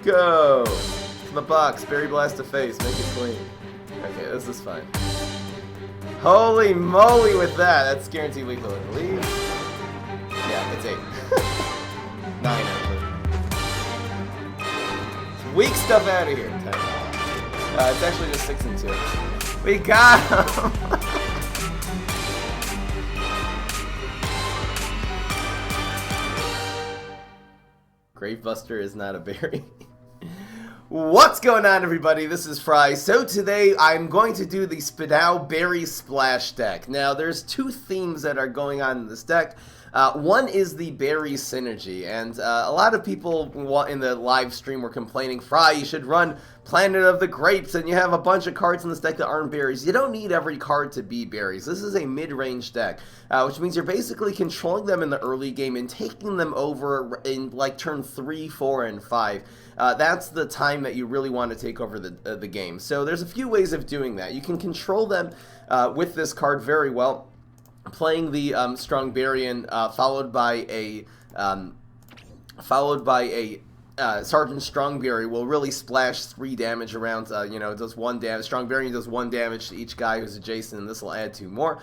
Go! To the box. Berry Blast to face. Make it clean. Okay, this is fine. Holy moly with that! That's guaranteed lethal, I believe. Yeah, it's 8. 9, actually. Weak stuff out of here. 10. It's actually just 6 and 2. We got him! Gravebuster is not a berry. What's going on, everybody? This is Fry. So today I'm going to do the Spudow Berry Splash deck. Now there's two themes that are going on in this deck. One is the berry synergy, and a lot of people in the live stream were complaining, Fry, you should run Planet of the Grapes, and you have a bunch of cards in this deck that aren't berries. You don't need every card to be berries. This is a mid-range deck, which means you're basically controlling them in the early game and taking them over in like turn 3, 4, and 5. That's the time that you really want to take over the game. So there's a few ways of doing that. You can control them with this card very well. Playing the Strongbarian followed by a Sergeant Strongberry will really splash 3 damage around. You know, it does 1 damage. Strongbarian does 1 damage to each guy who's adjacent, and this will add 2 more.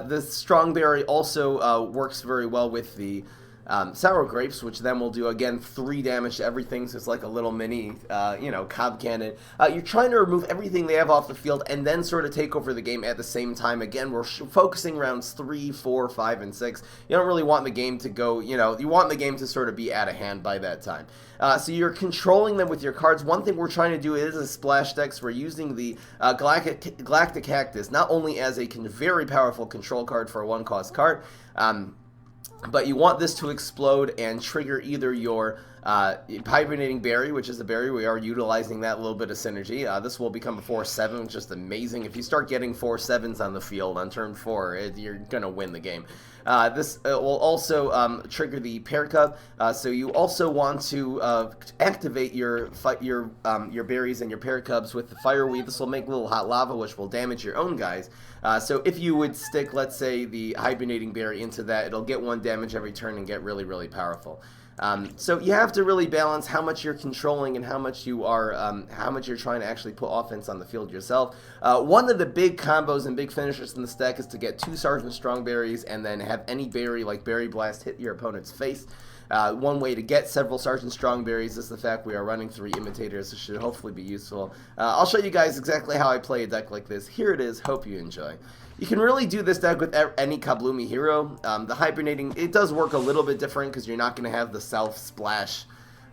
This Strongberry also works very well with the Sour Grapes, which then will do, again, 3 damage to everything, so it's like a little mini, you know, cob cannon. You're trying to remove everything they have off the field and then sort of take over the game at the same time. Again, we're focusing rounds 3, 4, 5, and 6. You don't really want the game to go, you know, you want the game to sort of be out of hand by that time. So you're controlling them with your cards. One thing we're trying to do is a splash decks. We're using the Galactic Cactus, not only as a very powerful control card for a 1-cost card, but you want this to explode and trigger either your Hibernating Berry, which is a berry. We are utilizing that little bit of synergy. This will become a 4/7, which is just amazing. If you start getting 4/7s on the field on turn 4, you're going to win the game. This will also trigger the Pear Cup, so you also want to activate your berries and your Pear Cubs with the Fire Weave. This will make little hot lava, which will damage your own guys. So if you would stick, let's say, the Hibernating Berry into that, it'll get 1 damage every turn and get really, really powerful. So you have to really balance how much you're controlling and how much you're trying to actually put offense on the field yourself. One of the big combos and big finishers in this deck is to get 2 Sergeant Strongberries and then have any berry like Berry Blast hit your opponent's face. One way to get several Sergeant Strongberries is the fact we are running 3 imitators. This should hopefully be useful. I'll show you guys exactly how I play a deck like this. Here it is. Hope you enjoy. You can really do this deck with any Kabloomy hero. The Hibernating, it does work a little bit different because you're not going to have the self-splash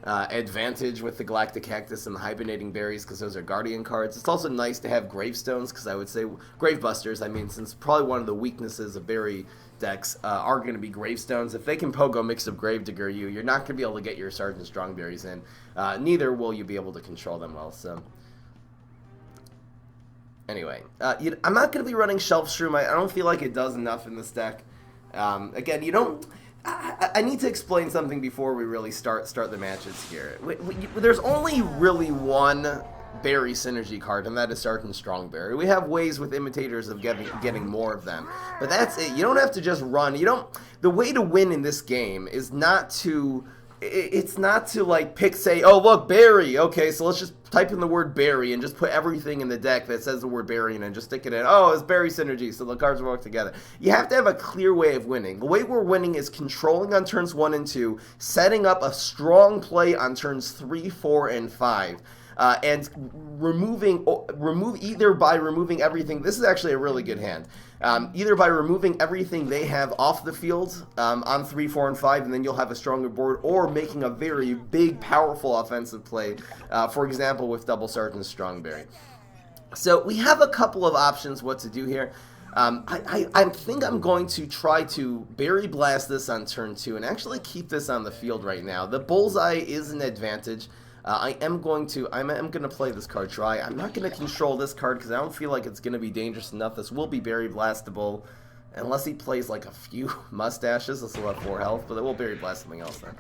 advantage with the Galactic Cactus and the Hibernating Berries because those are Guardian cards. It's also nice to have Gravestones because I would say Gravebusters, I mean, since probably one of the weaknesses of berry decks are going to be Gravestones. If they can pogo Mix of Gravedigger you're not going to be able to get your Sergeant Strongberries in. Neither will you be able to control them well, so... Anyway, I'm not going to be running Shelf Shroom. I don't feel like it does enough in this deck. Again, you don't... I need to explain something before we really start the matches here. There's only really one berry synergy card, and that is Sergeant Strongberry. We have ways with imitators of getting more of them, but that's it. You don't have to just run. The way to win in this game is not to... It's not to, like, say, oh, look, berry. Okay, so let's just type in the word berry and just put everything in the deck that says the word berry in and just stick it in. Oh, it's berry synergy, so the cards work together. You have to have a clear way of winning. The way we're winning is controlling on turns 1 and 2, setting up a strong play on turns 3, 4, and 5. And either by removing everything. This is actually a really good hand. Either by removing everything they have off the field on 3, 4, and 5, and then you'll have a stronger board, or making a very big, powerful offensive play, for example, with double Sergeant Strongberry. So we have a couple of options what to do here. I think I'm going to try to Berry Blast this on turn 2 and actually keep this on the field right now. The Bullseye is an advantage. I'm going to play this card Try. I'm not going to control this card because I don't feel like it's going to be dangerous enough. This will be Berry Blastable unless he plays like a few mustaches. This will have 4 health, but it will Berry Blast something else then.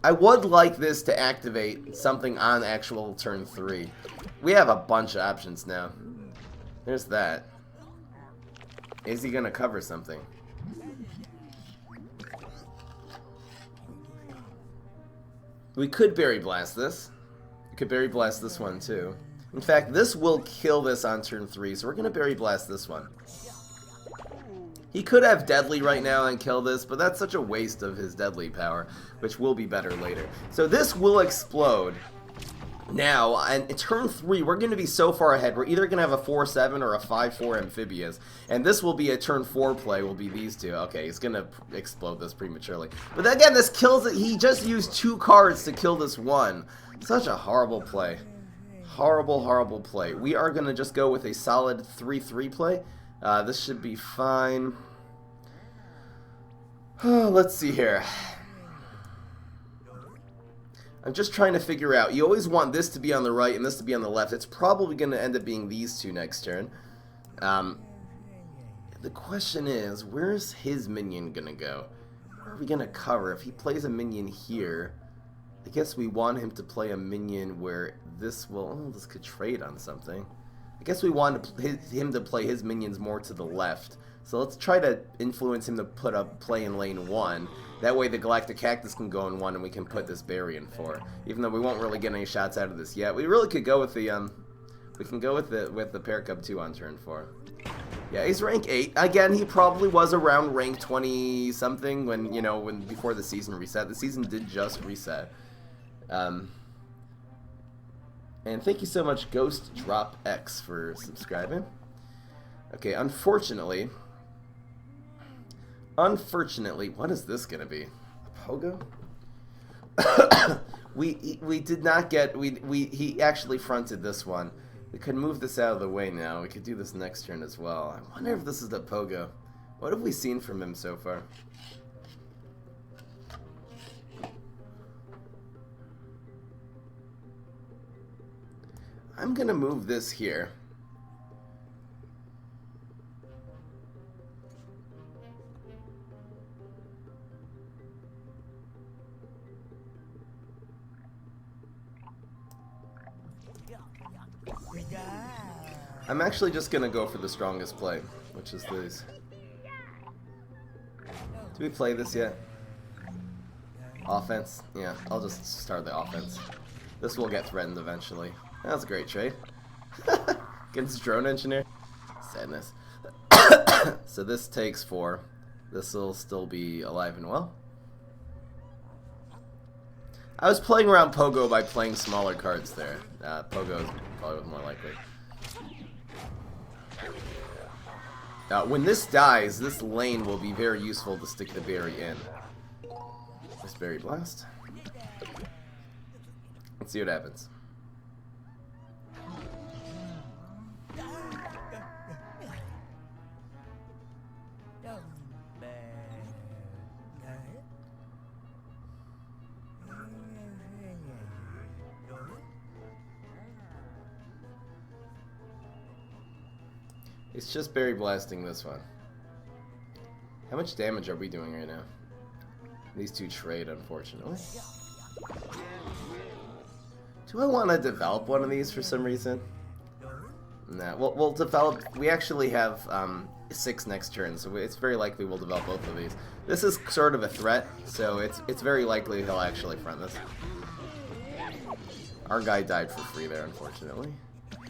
I would like this to activate something on actual turn 3. We have a bunch of options now. There's that. Is he going to cover something? We could Berry Blast this. We could Berry Blast this one too. In fact, this will kill this on turn 3, so we're going to Berry Blast this one. He could have Deadly right now and kill this, but that's such a waste of his Deadly power, which will be better later. So this will explode. Now, and in turn 3, we're going to be so far ahead. We're either going to have a 4-7 or a 5-4 Amphibious. And this will be a turn 4 play, will be these two. Okay, he's going to explode this prematurely. But again, this kills it. He just used 2 cards to kill this one. Such a horrible play. Horrible, horrible play. We are going to just go with a solid 3-3 play. This should be fine. Let's see here. I'm just trying to figure out. You always want this to be on the right and this to be on the left. It's probably going to end up being these two next turn. The question is, where's his minion going to go? Where are we going to cover? If he plays a minion here, I guess we want him to play a minion where this will... Oh, this could trade on something. I guess we want him to play his minions more to the left. So let's try to influence him to put a play in lane 1. That way the Galactic Cactus can go in 1 and we can put this berry in 4. Even though we won't really get any shots out of this yet. We really could go with the we can go with the Paracub 2 on turn 4. Yeah, he's rank 8. Again, he probably was around rank 20 something when, you know, before the season reset. The season did just reset. And thank you so much, Ghost Drop X, for subscribing. Okay, unfortunately, what is this gonna be? A Pogo? we did not get. He actually fronted this one. We could move this out of the way now. We could do this next turn as well. I wonder if this is the Pogo. What have we seen from him so far? I'm gonna move this here. I'm actually just gonna go for the strongest play, which is these. Do we play this yet? Offense? Yeah, I'll just start the offense. This will get threatened eventually. That's a great trade. Against Drone Engineer? Sadness. So this takes 4. This will still be alive and well. I was playing around Pogo by playing smaller cards there. Pogo is probably more likely. When this dies, this lane will be very useful to stick the berry in. This Berry Blast. Let's see what happens. It's just Berry Blasting this one. How much damage are we doing right now? These two trade, unfortunately. Do I want to develop one of these for some reason? Nah, we'll develop... We actually have 6 next turn, so it's very likely we'll develop both of these. This is sort of a threat, so it's very likely he'll actually front this. Our guy died for free there, unfortunately.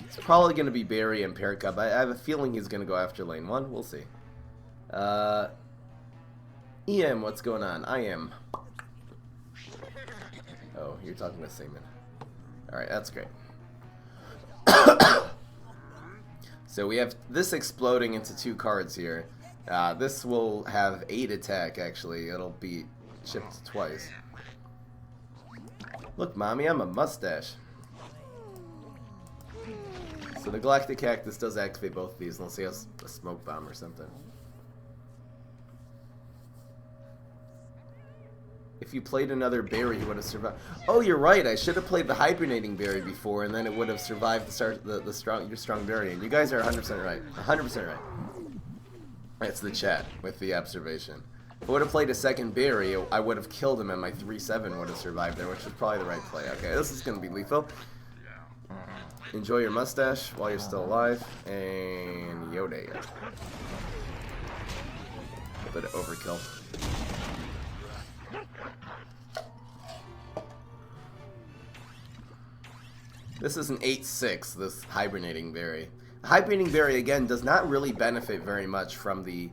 It's probably going to be Berry and Paracub. I have a feeling he's going to go after lane 1. We'll see. EM, what's going on? I am. Oh, you're talking with Seaman. Alright, that's great. So we have this exploding into 2 cards here. This will have 8 attack, actually. It'll be chipped twice. Look, Mommy, I'm a mustache. So the Galactic Cactus does activate both of these, unless he has a smoke bomb or something. If you played another berry, he would have survived. Oh, you're right. I should have played the hibernating berry before, and then it would have survived your strong berry. And you guys are 100% right. 100% right. That's the chat with the observation. If I would have played a second berry, I would have killed him, and my 3/7 would have survived there, which was probably the right play. Okay, this is going to be lethal. Enjoy your mustache while you're still alive, and Yoda. A bit of overkill. This is an 8-6, this hibernating berry. Hibernating berry, again, does not really benefit very much from the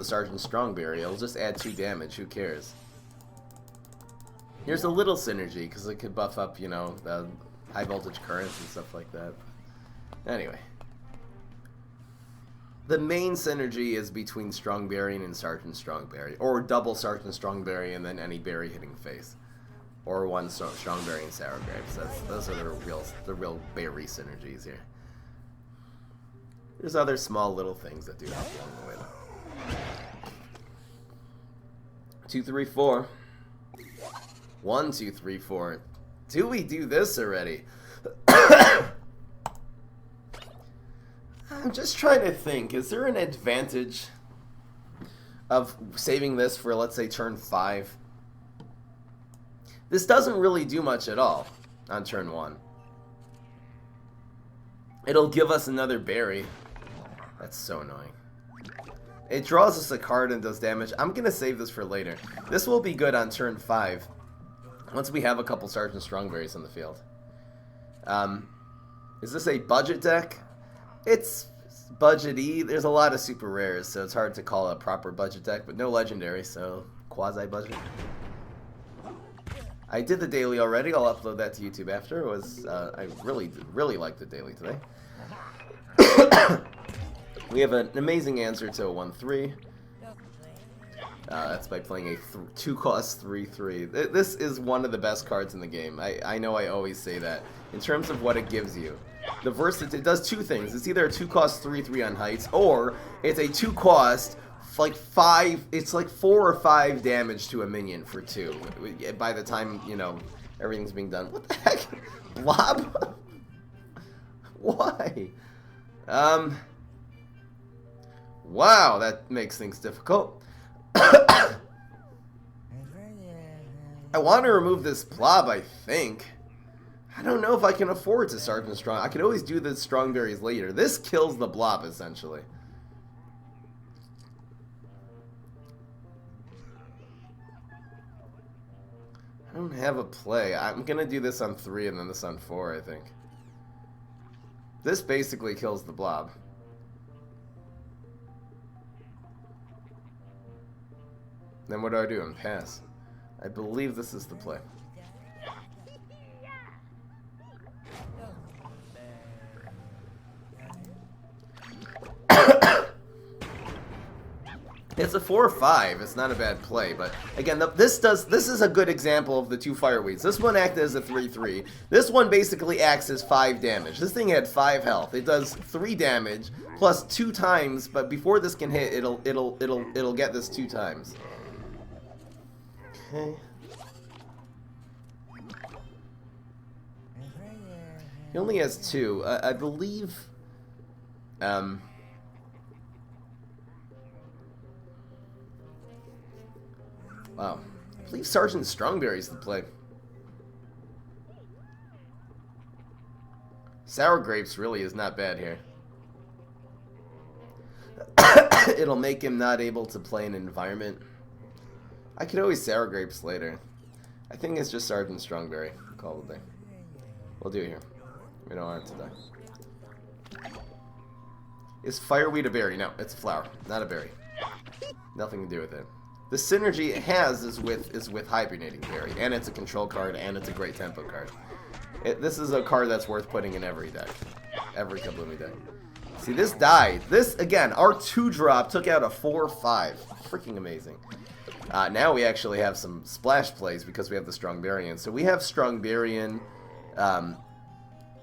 Sergeant Strong berry. It'll just add 2 damage, who cares? Here's a little synergy, because it could buff up, you know, the high voltage currents and stuff like that. Anyway. The main synergy is between Strong Berry and Sergeant Strong berry, or double Sergeant Strong berry and then any berry hitting face. Or one Strong Berry and Sour Grapes. Those are the real berry synergies here. There's other small little things that do help along the way though. 2, 3, 4. 1, 2, 3, 4. Do we do this already? I'm just trying to think. Is there an advantage of saving this for, let's say, turn 5? This doesn't really do much at all on turn 1. It'll give us another berry. That's so annoying. It draws us a card and does damage. I'm going to save this for later. This will be good on turn 5 once we have a couple Sergeant Strongberries on the field. Is this a budget deck? It's budget-y. There's a lot of super rares, so it's hard to call a proper budget deck, but no legendary, so quasi-budget. I did the daily already. I'll upload that to YouTube after. It was I really liked the daily today. We have an amazing answer to a 1-3. That's by playing a 2-cost 3-3. This is one of the best cards in the game. I know I always say that. In terms of what it gives you. The versatility, it does 2 things. It's either a 2-cost 3-3 on heights, or it's a 2-cost like 5, it's like 4 or 5 damage to a minion for 2 by the time, you know, everything's being done. What the heck? Blob? Why? Wow, that makes things difficult. I want to remove this blob, I think. I don't know if I can afford to Sergeant Strong. I could always do the Strongberries later. This kills the blob, essentially. I don't have a play. I'm going to do this on 3 and then this on 4, I think. This basically kills the blob. Then what do I do? And pass. I believe this is the play. It's a 4 or 5. It's not a bad play, but again, this is a good example of the 2 fireweeds. This one acted as a 3-3. This one basically acts as 5 damage. This thing had 5 health. It does 3 damage plus 2 times, but before this can hit, it'll get this 2 times. Okay. He only has 2. I believe. Wow. I believe Sergeant Strongberry's the play. Sour Grapes really is not bad here. It'll make him not able to play an environment. I could always Sour Grapes later. I think it's just Sergeant Strongberry. Call it a day. We'll do it here. We don't want it to die. Is fireweed a berry? No, it's a flower, not a berry. Nothing to do with it. The synergy it has is with Hibernating Berry, and it's a control card, and it's a great tempo card. This is a card that's worth putting in every deck, every Kabloomy deck. See, this died. This, again, our 2-drop took out a 4-5. Freaking amazing. Now we actually have some splash plays because we have the Strongberian. So we have Strongberian,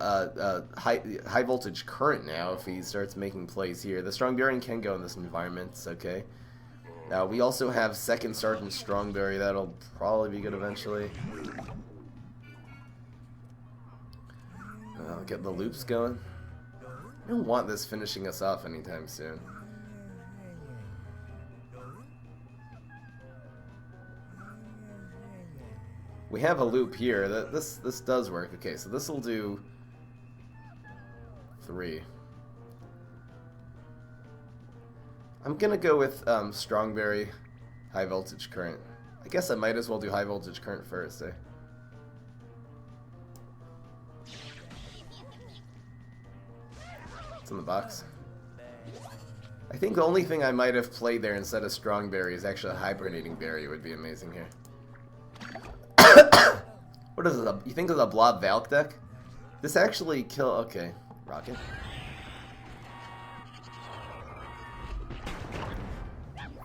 high voltage current now if he starts making plays here. The Strongberian can go in this environment, it's okay. We also have second Sergeant Strongberry. That'll probably be good eventually. Get the loops going. I don't want this finishing us off anytime soon. We have a loop here. This does work. Okay, so this will do 3. I'm gonna go with Strongberry, high voltage current. I guess I might as well do high voltage current first, eh? What's in the box? I think the only thing I might have played there instead of Strong Berry is actually a Hibernating Berry. Would be amazing here. What is it? You think it's a Blob Valk deck? This actually kill... Okay. Rocket.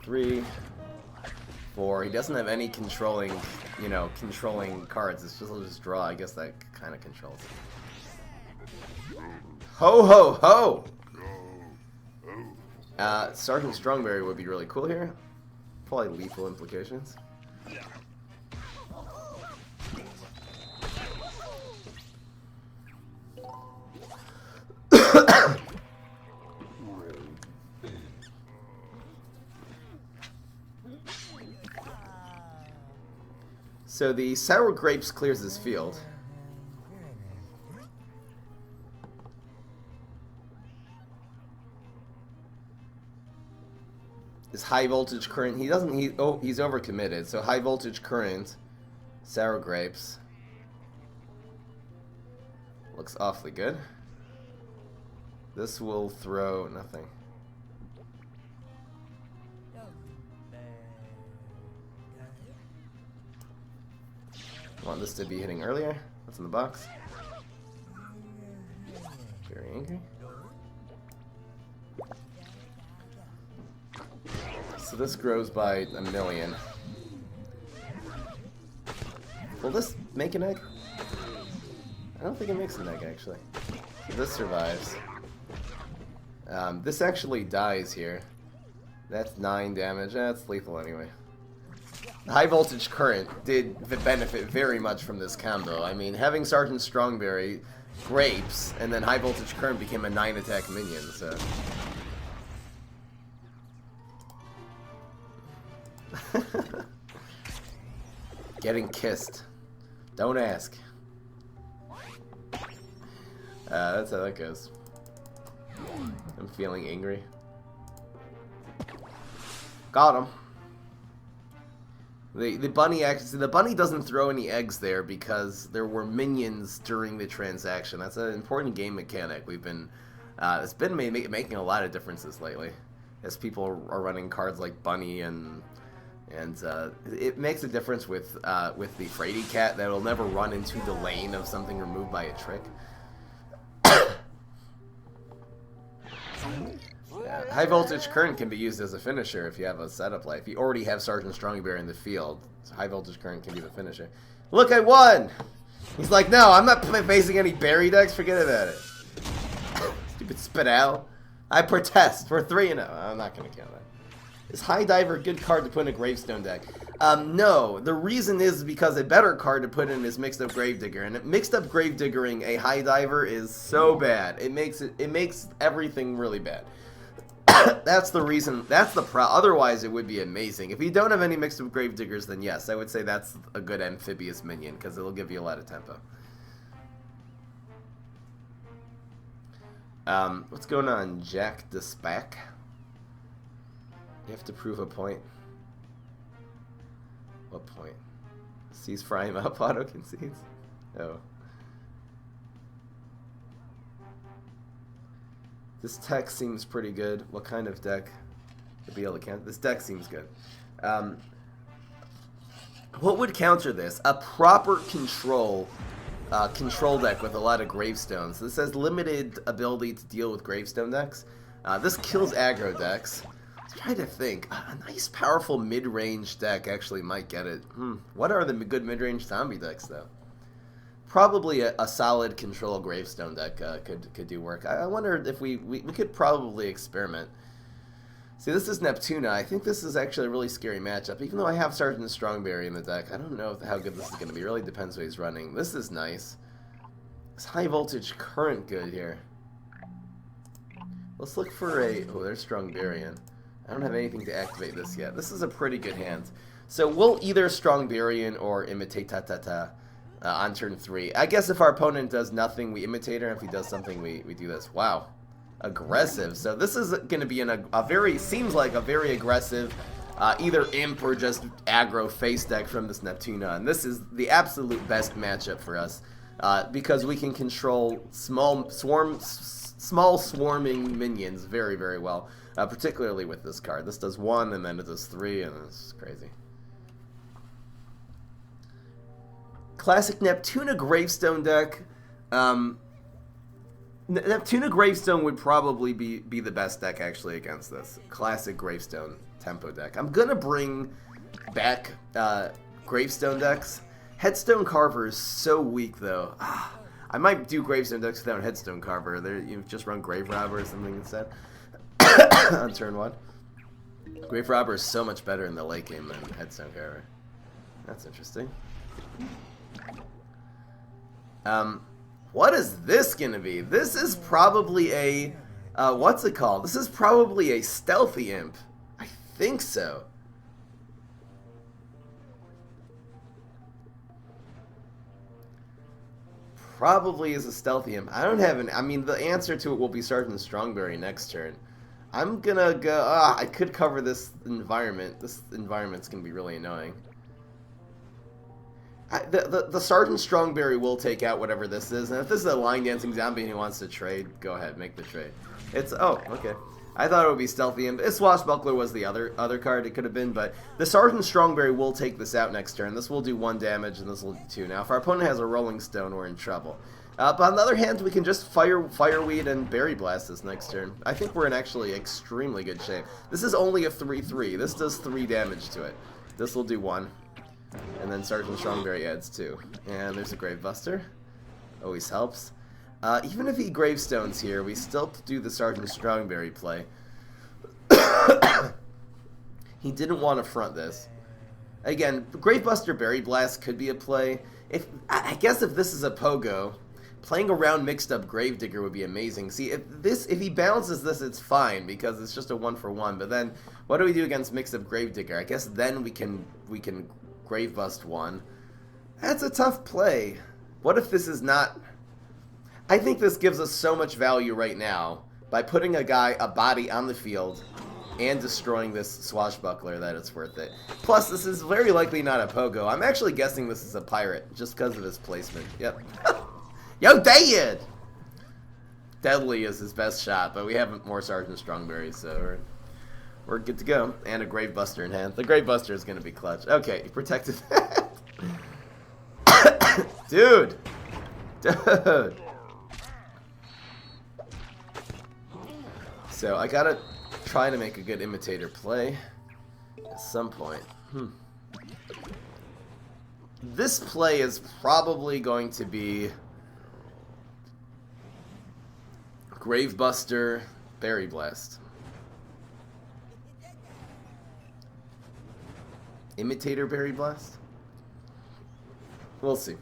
Three, 4. He doesn't have any controlling, you know, controlling cards. It's just, he'll just draw. I guess that kind of controls. Ho, ho, ho! Sergeant Strongberry would be really cool here. Probably lethal implications. So the Sour Grapes clears his field. His High Voltage Current, he's overcommitted. So High Voltage Current, Sour Grapes. Looks awfully good. This will throw nothing. Want this to be hitting earlier. What's in the box? Very angry. So this grows by 1,000,000. Will this make an egg? I don't think it makes an egg, actually. So this survives. This actually dies here. That's 9 damage. That's lethal anyway. High Voltage Current did benefit very much from this combo. I mean, having Sergeant Strongberry, Grapes, and then High Voltage Current became a 9-attack minion, so... Getting kissed. Don't ask. That's how that goes. I'm feeling angry. Got him. The bunny actually, the bunny doesn't throw any eggs there because there were minions during the transaction. That's an important game mechanic. We've been, it's been making a lot of differences lately, as people are running cards like bunny and it makes a difference with the Fraidy Cat that will never run into the lane of something removed by a trick. Yeah, High Voltage Current can be used as a finisher if you have a setup play. If you already have Sergeant Strongbear in the field, High Voltage Current can be the finisher. Look, I won! He's like, no, I'm not facing any berry decks, forget about it. Stupid Spudow. I protest. We're 3-0. I'm not going to count that. Is High Diver a good card to put in a Gravestone deck? No. The reason is because a better card to put in is Mixed Up Gravedigger. And Mixed Up Gravediggering a High Diver is so bad. It makes everything really bad. That's the reason. That's the otherwise, it would be amazing. If you don't have any Mixed Up Gravediggers, then yes, I would say that's a good amphibious minion because it'll give you a lot of tempo. What's going on, Jack the Spack? You have to prove a point. What point? Sees fry him up, auto concedes? Oh. This deck seems pretty good. What kind of deck to be able to counter? This deck seems good. What would counter this? A proper control deck with a lot of gravestones. This has limited ability to deal with gravestone decks. This kills aggro decks. I'm trying to think. A nice, powerful mid-range deck actually might get it. What are the good mid-range zombie decks, though? Probably a solid control gravestone deck could do work. I wonder if we could probably experiment. See, this is Neptuna. I think this is actually a really scary matchup. Even though I have Sergeant Strongberry in the deck, I don't know how good this is going to be. It really depends what he's running. This is nice. Is High Voltage Current good here? Let's look for a... Oh, there's Strongberry in. I don't have anything to activate this yet. This is a pretty good hand. So we'll either Strongberry or Imitate Ta-Ta-Ta on turn 3. I guess if our opponent does nothing, we Imitate her. If he does something, we do this. Wow. Aggressive. So this is going to be seems like a very aggressive, either Imp or just aggro face deck from this Neptuna. And this is the absolute best matchup for us because we can control small swarms, small swarming minions very, very well, particularly with this card. This does 1, and then it does 3, and it's crazy. Classic Neptuna Gravestone deck. Neptuna Gravestone would probably be the best deck, actually, against this. Classic Gravestone tempo deck. I'm going to bring back Gravestone decks. Headstone Carver is so weak, though. I might do Gravestone decks without Headstone Carver. You just run Grave Robber or something instead on turn 1. Grave Robber is so much better in the late game than Headstone Carver. That's interesting. What is this gonna be? This is probably a, what's it called? This is probably a Stealthy Imp. I think so. Probably is a Stealthy Imp. I don't have an, I mean, the answer to it will be Sergeant Strongberry next turn. I'm gonna go, I could cover this environment. This environment's gonna be really annoying. The Sergeant Strongberry will take out whatever this is, and if this is a line dancing zombie and he wants to trade, go ahead, make the trade. It's, oh, okay. I thought it would be Stealthy Imp. Swashbuckler was the other card it could have been, but the Sergeant Strongberry will take this out next turn. This will do 1 damage, and this will do 2. Now, if our opponent has a Rolling Stone, we're in trouble. But on the other hand, we can just Fireweed and Berry Blast this next turn. I think we're in actually extremely good shape. This is only a 3/3. This does 3 damage to it. This will do 1. And then Sergeant Strongberry adds 2. And there's a Gravebuster. Always helps. Even if he Gravestones here, we still do the Sergeant Strongberry play. He didn't want to front this. Again, Gravebuster Berry Blast could be a play. I guess if this is a Pogo, playing around mixed up Gravedigger would be amazing. See, if he balances this, it's fine because it's just a 1-for-1. But then, what do we do against mixed up Gravedigger? I guess then we can Gravebust 1. That's a tough play. What if this is not... I think this gives us so much value right now by putting a body on the field and destroying this Swashbuckler that it's worth it. Plus, this is very likely not a Pogo. I'm actually guessing this is a Pirate just because of his placement. Yep. Yo, dead! Deadly is his best shot, but we have more Sergeant Strongberry, so we're good to go. And a Gravebuster in hand. The Gravebuster is going to be clutch. Okay, he protected that. Dude! Dude! So, I gotta try to make a good imitator play at some point. This play is probably going to be Gravebuster, Berry Blast. Imitator Berry Blast? We'll see.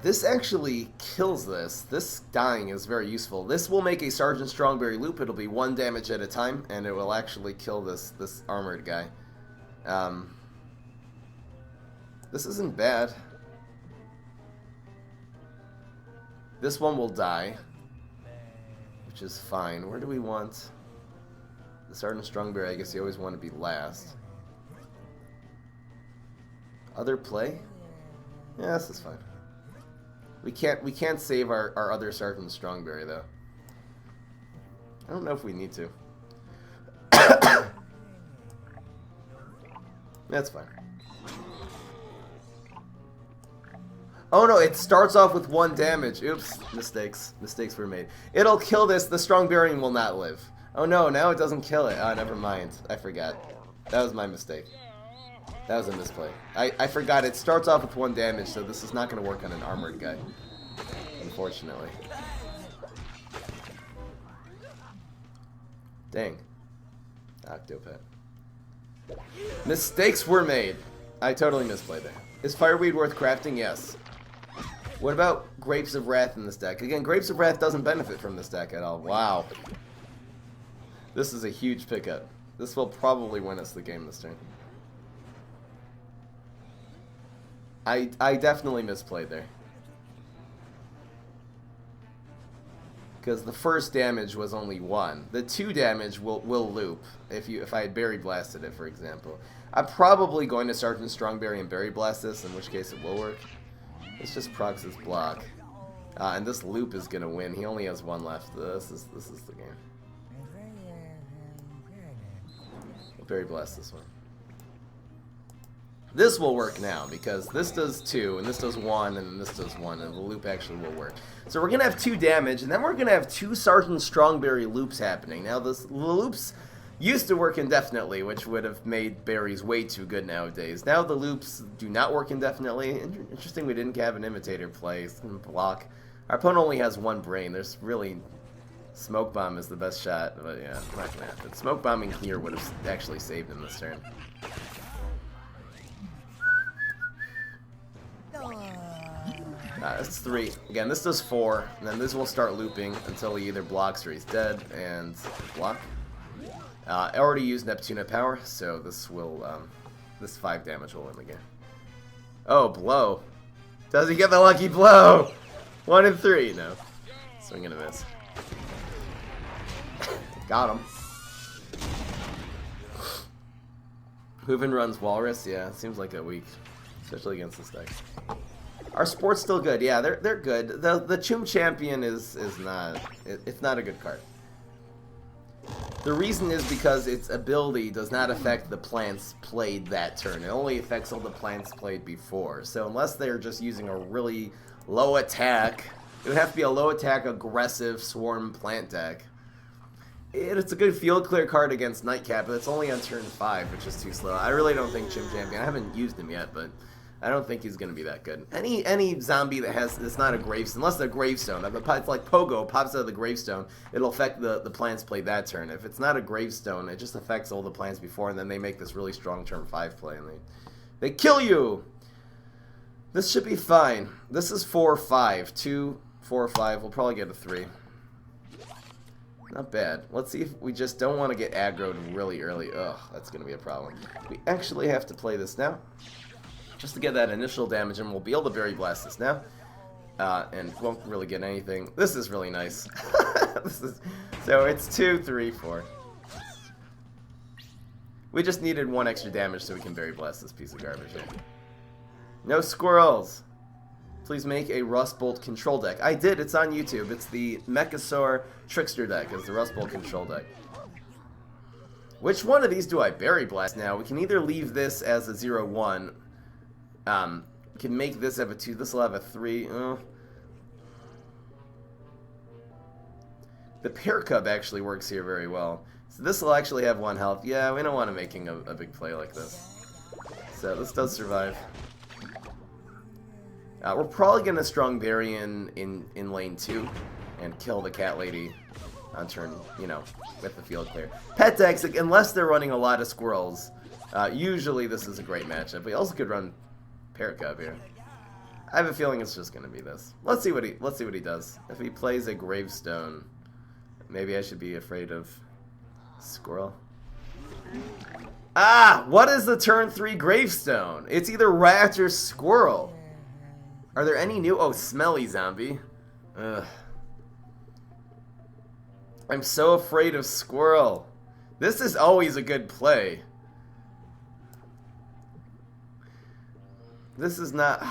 This actually kills this. This dying is very useful. This will make a Sergeant Strongberry loop. It'll be 1 damage at a time, and it will actually kill this armored guy. This isn't bad. This one will die, which is fine. Where do we want the Sergeant Strongberry? I guess you always want to be last. Other play? Yeah, this is fine. We can't save our other Sergeant Strongberry though. I don't know if we need to. That's fine. Oh no, it starts off with 1 damage. Oops, mistakes. Mistakes were made. It'll kill this. The Strongberry will not live. Oh no, now it doesn't kill it. Oh, never mind. I forgot. That was my mistake. That was a misplay. I forgot it starts off with 1 damage, so this is not going to work on an armored guy. Unfortunately. Dang. Octopet. Mistakes were made. I totally misplayed there. Is Fireweed worth crafting? Yes. What about Grapes of Wrath in this deck? Again, Grapes of Wrath doesn't benefit from this deck at all. Wow. This is a huge pickup. This will probably win us the game this turn. I definitely misplayed there. Because the first damage was only 1. The 2 damage will loop if I had Berry Blasted it, for example. I'm probably going to Sergeant Strongberry and Berry Blast this, in which case it will work. It's just procs his block. And this loop is going to win. He only has 1 left. This is the game. I'll Berry Blast this one. This will work now, because this does 2, and this does 1, and this does 1, and the loop actually will work. So we're going to have 2 damage, and then we're going to have 2 Sergeant Strongberry loops happening. Now, the loops used to work indefinitely, which would have made berries way too good nowadays. Now the loops do not work indefinitely. Interesting we didn't have an imitator play. Block. Our opponent only has 1 brain. There's really... Smoke Bomb is the best shot, but yeah, not going to happen. Smoke Bombing here would have actually saved him this turn. That's 3. Again, this does 4, and then this will start looping until he either blocks or he's dead, and block. I already used Neptuna power, so this will, this 5 damage will win the game. Oh, blow. Does he get the lucky blow? 1 and 3, no. Swing and a miss. Got him. Hooven runs Walrus, yeah, seems like a weak, especially against this deck. Our sport's still good. Yeah, they're good. The Chum Champion is not, it's not a good card. The reason is because its ability does not affect the plants played that turn. It only affects all the plants played before. So unless they're just using a really low attack, it would have to be a low attack aggressive swarm plant deck. It's a good field clear card against Nightcap, but it's only on turn 5, which is too slow. I really don't think Chum Champion, I haven't used him yet, but I don't think he's going to be that good. Any zombie that has, it's not a gravestone, unless they're gravestone. If it's like Pogo, pops out of the gravestone, it'll affect the plants played that turn. If it's not a gravestone, it just affects all the plants before, and then they make this really strong turn 5 play, and they kill you! This should be fine. This is 4-5. 2, 4, 5. We'll probably get a 3. Not bad. Let's see if we just don't want to get aggroed really early. Ugh, that's going to be a problem. We actually have to play this now, just to get that initial damage, and we'll be able to Berry Blast this now. And won't really get anything. This is really nice. So it's 2, 3, 4. We just needed 1 extra damage so we can Berry Blast this piece of garbage. No squirrels! Please make a Rust Bolt control deck. I did, it's on YouTube. It's the Mechasaur Trickster deck, is the Rust Bolt control deck. Which one of these do I Berry Blast now? We can either leave this as a 0-1. We can make this have a 2. This will have a 3. The Pear Cub actually works here very well. So this will actually have 1 health. Yeah, we don't want to making a big play like this. So this does survive. We're probably going to Strong Berry in lane 2 and kill the Cat Lady on turn, you know, with the field clear. Pet decks, unless they're running a lot of squirrels, usually this is a great matchup. We also could run Pear Cub here. I have a feeling it's just going to be this. Let's see what he does. If he plays a Gravestone, maybe I should be afraid of Squirrel. Ah! What is the turn 3 Gravestone? It's either Rat or Squirrel. Are there any new... Oh, Smelly Zombie. Ugh. I'm so afraid of Squirrel. This is always a good play. This is not...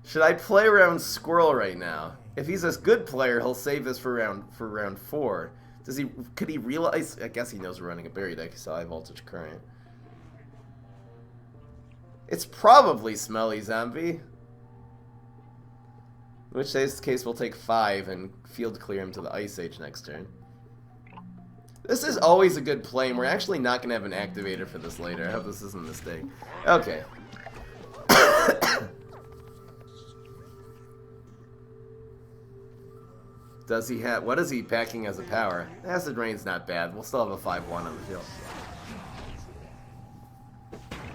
Should I play around Squirrel right now? If he's a good player, he'll save this for round 4. Could he realize... I guess he knows we're running a berry deck, so high voltage current. It's probably Smelly Zombie. In which case we'll take 5 and field clear him to the Ice Age next turn. This is always a good play, and we're actually not going to have an activator for this later. I hope this isn't a mistake. Okay. Does he have... What is he packing as a power? Acid Rain's not bad. We'll still have a 5-1 on the field.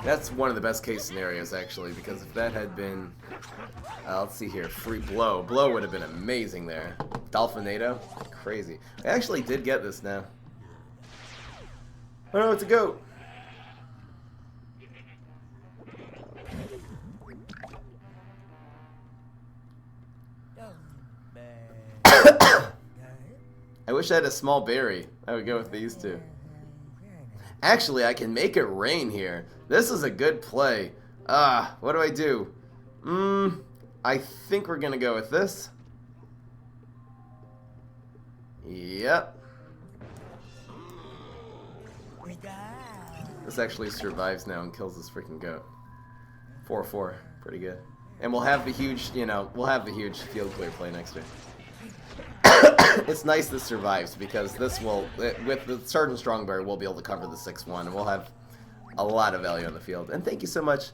That's one of the best case scenarios, actually, because if that had been... let's see here. Free Blow. Blow would have been amazing there. Dolphinado? Crazy. I actually did get this now. Oh no, it's a goat! I wish I had a small berry. I would go with these two. Actually, I can make it rain here. This is a good play. What do I do? I think we're gonna go with this. Yep. This actually survives now and kills this freaking goat. 4-4. Pretty good. And we'll have the huge, we'll have the huge field clear play next turn. It's nice this survives because this will, with the Sergeant Strongberry, we'll be able to cover the 6-1 and we'll have a lot of value on the field. And thank you so much,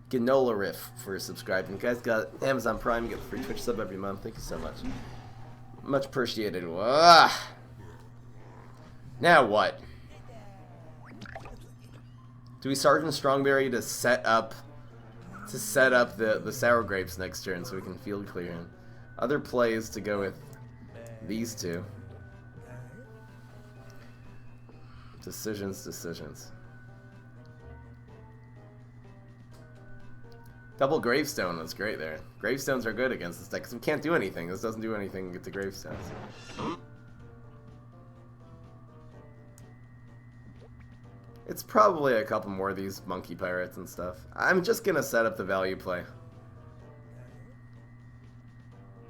Ganola Riff, for subscribing. You guys got Amazon Prime, you get the free Twitch sub every month. Thank you so much. Much appreciated. Now what? Do we Sergeant Strongberry to set up the sour grapes next turn so we can field clear him? Other plays to go with these two. Decisions. Double gravestone was great there. Gravestones are good against this deck because we can't do anything. This doesn't do anything to gravestones. It's probably a couple more of these monkey pirates and stuff. I'm just gonna set up the value play.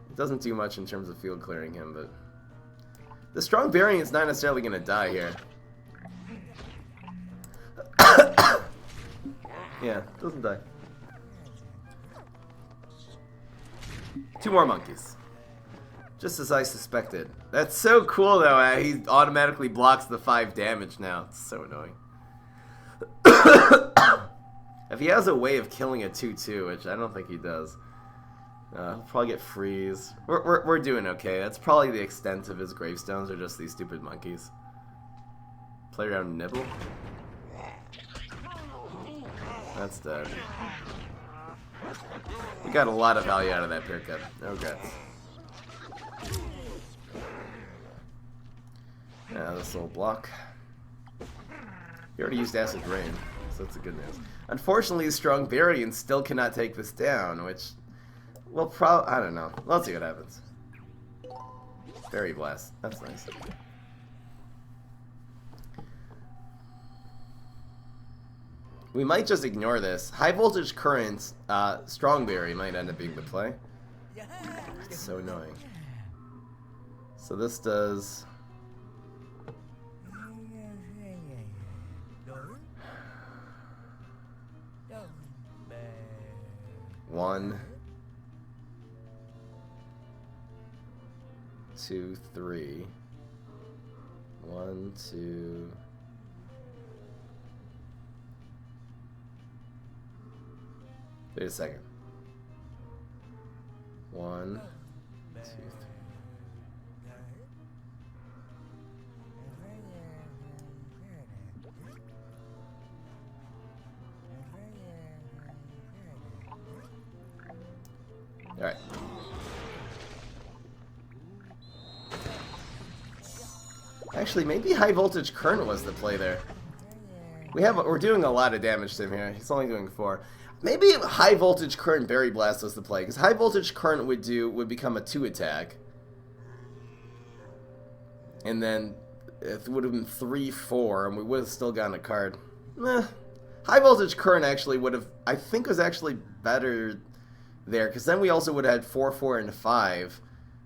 It doesn't do much in terms of field clearing him, but the strong variant's not necessarily gonna die here. Yeah, doesn't die. 2 more monkeys. Just as I suspected. That's so cool though, he automatically blocks the 5 damage now. It's so annoying. If he has a way of killing a 2-2, which I don't think he does, he'll probably get freeze. We're doing okay. That's probably the extent of his gravestones, are just these stupid monkeys. Play around nibble. That's dead. We got a lot of value out of that haircut. No regrets. Yeah, this little block. You already used Acid Rain, so that's a good news. Unfortunately, Strong Varian still cannot take this down, which, well, I don't know. Let's see what happens. Fairy Blast. That's nice. We might just ignore this. High Voltage Current, Strongberry might end up being the play. It's so annoying. So this does... One, 2, 3. 1, 2. Wait a second. 1, 2, 3. All right. Actually, maybe High Voltage Current was the play there. We're doing a lot of damage to him here. He's only doing 4. Maybe High Voltage Current Berry Blast was the play, because High Voltage Current would become a 2 attack. And then it would have been 3-4, and we would have still gotten a card. High Voltage Current actually would have, I think, was actually better there, because then we also would have had 4, 4, and 5,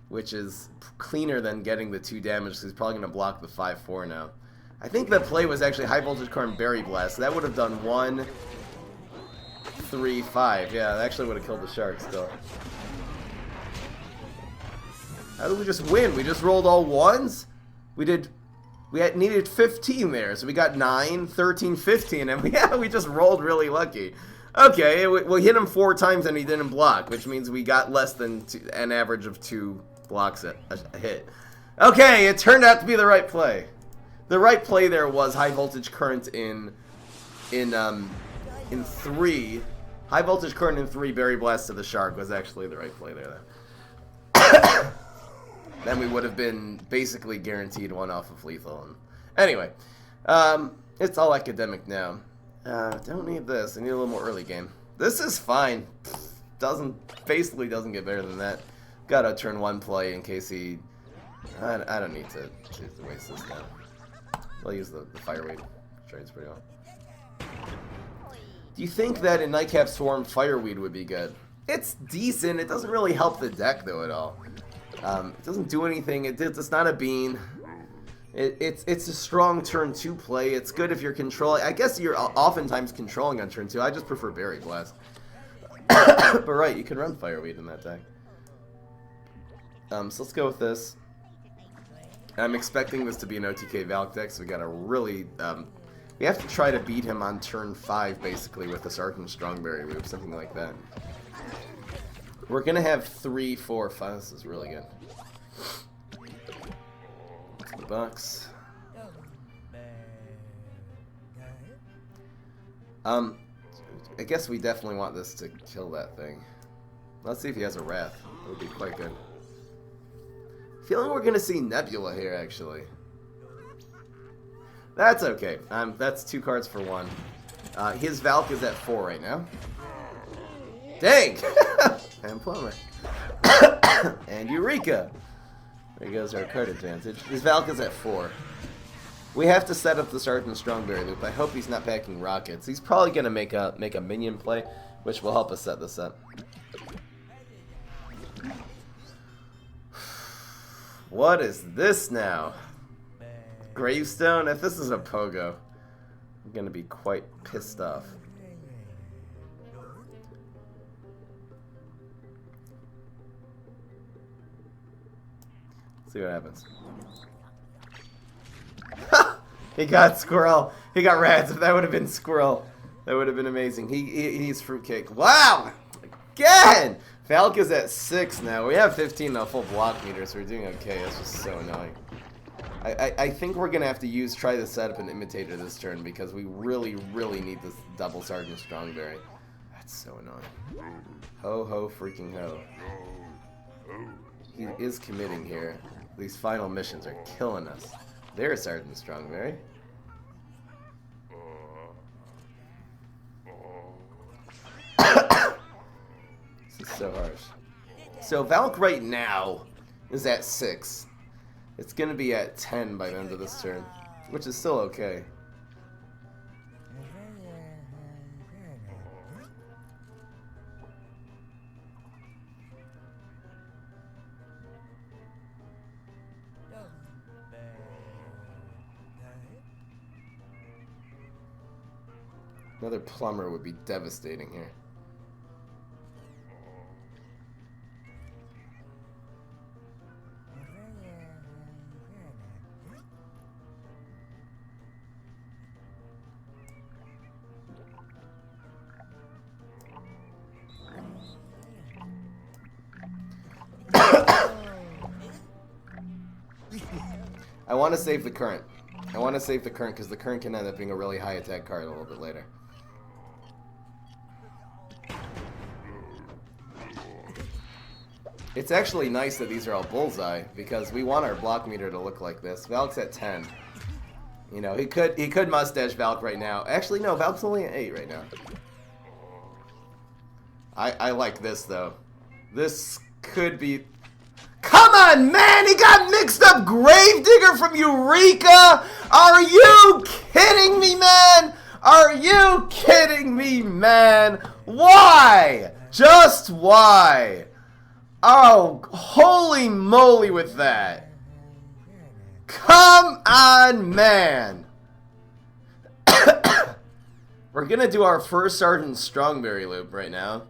which is cleaner than getting the 2 damage, because he's probably going to block the 5, 4 now. I think the play was actually High Voltage Current Berry Blast, so that would have done 1, 3, 5. Yeah, that actually would have killed the shark still. How did we just win? We just rolled all 1s? We needed 15 there, so we got 9, 13, 15, and we just rolled really lucky. Okay, we hit him 4 times and he didn't block, which means we got less than an average of 2 blocks a hit. Okay, it turned out to be the right play. The right play there was High Voltage Current in 3. High Voltage Current in 3, Berry Blast to the Shark was actually the right play there. Then we would have been basically guaranteed 1 off of lethal. Anyway, it's all academic now. Don't need this. I need a little more early game. This is fine. Basically doesn't get better than that. got a turn 1 play in case he... I don't need to waste this now. I'll use the Fireweed. Trades pretty well. Do you think that in Nightcap Swarm, Fireweed would be good? It's decent. It doesn't really help the deck, though, at all. It doesn't do anything. It's not a bean. It's a strong turn 2 play. It's good if you're controlling. I guess you're oftentimes controlling on turn 2. I just prefer Berry Blast. But right, you can run Fireweed in that deck. So let's go with this. I'm expecting this to be an OTK Valk deck, so we gotta really... we have to try to beat him on turn 5, basically, with the Sergeant Strongberry move, something like that. We're gonna have 3, 4, 5. This is really good. To the box. I guess we definitely want this to kill that thing. Let's see if he has a Wrath. That would be quite good. Feeling we're gonna see Nebula here, actually. That's okay. That's 2 cards for 1. His Valk is at 4 right now. Dang! And Plumber. And Eureka! There goes our card advantage. His Valk is at 4. We have to set up the Sergeant Strongberry loop. I hope he's not packing rockets. He's probably gonna make a minion play, which will help us set this up. What is this now? Gravestone? If this is a Pogo, I'm gonna be quite pissed off. See what happens. He got Squirrel. He got Rats. If that would have been Squirrel, that would have been amazing. He's Fruitcake. Wow! Again! Valk is at 6 now. We have 15 on full block meter, so we're doing okay. That's just so annoying. I think we're gonna have to try to set up an Imitator this turn because we really, really need this double Sergeant Strongberry. That's so annoying. Ho ho freaking ho. He is committing here. These final missions are killing us. There's Sergeant Strongberry. This is so harsh. So Valk right now is at 6. It's going to be at 10 by the end of this turn, which is still okay. Another Plumber would be devastating here. I want to save the current. I want to save the current because the current can end up being a really high attack card a little bit later. It's actually nice that these are all bullseye because we want our block meter to look like this. Valk's at 10. You know, he could mustache Valk right now. Actually, no, Valk's only at 8 right now. I like this though. This could be. Come on, man! He got mixed up Gravedigger from Eureka! Are you kidding me, man? Are you kidding me, man? Why? Just why? Oh, holy moly with that. Come on, man. We're gonna do our first Sergeant Strongberry loop right now.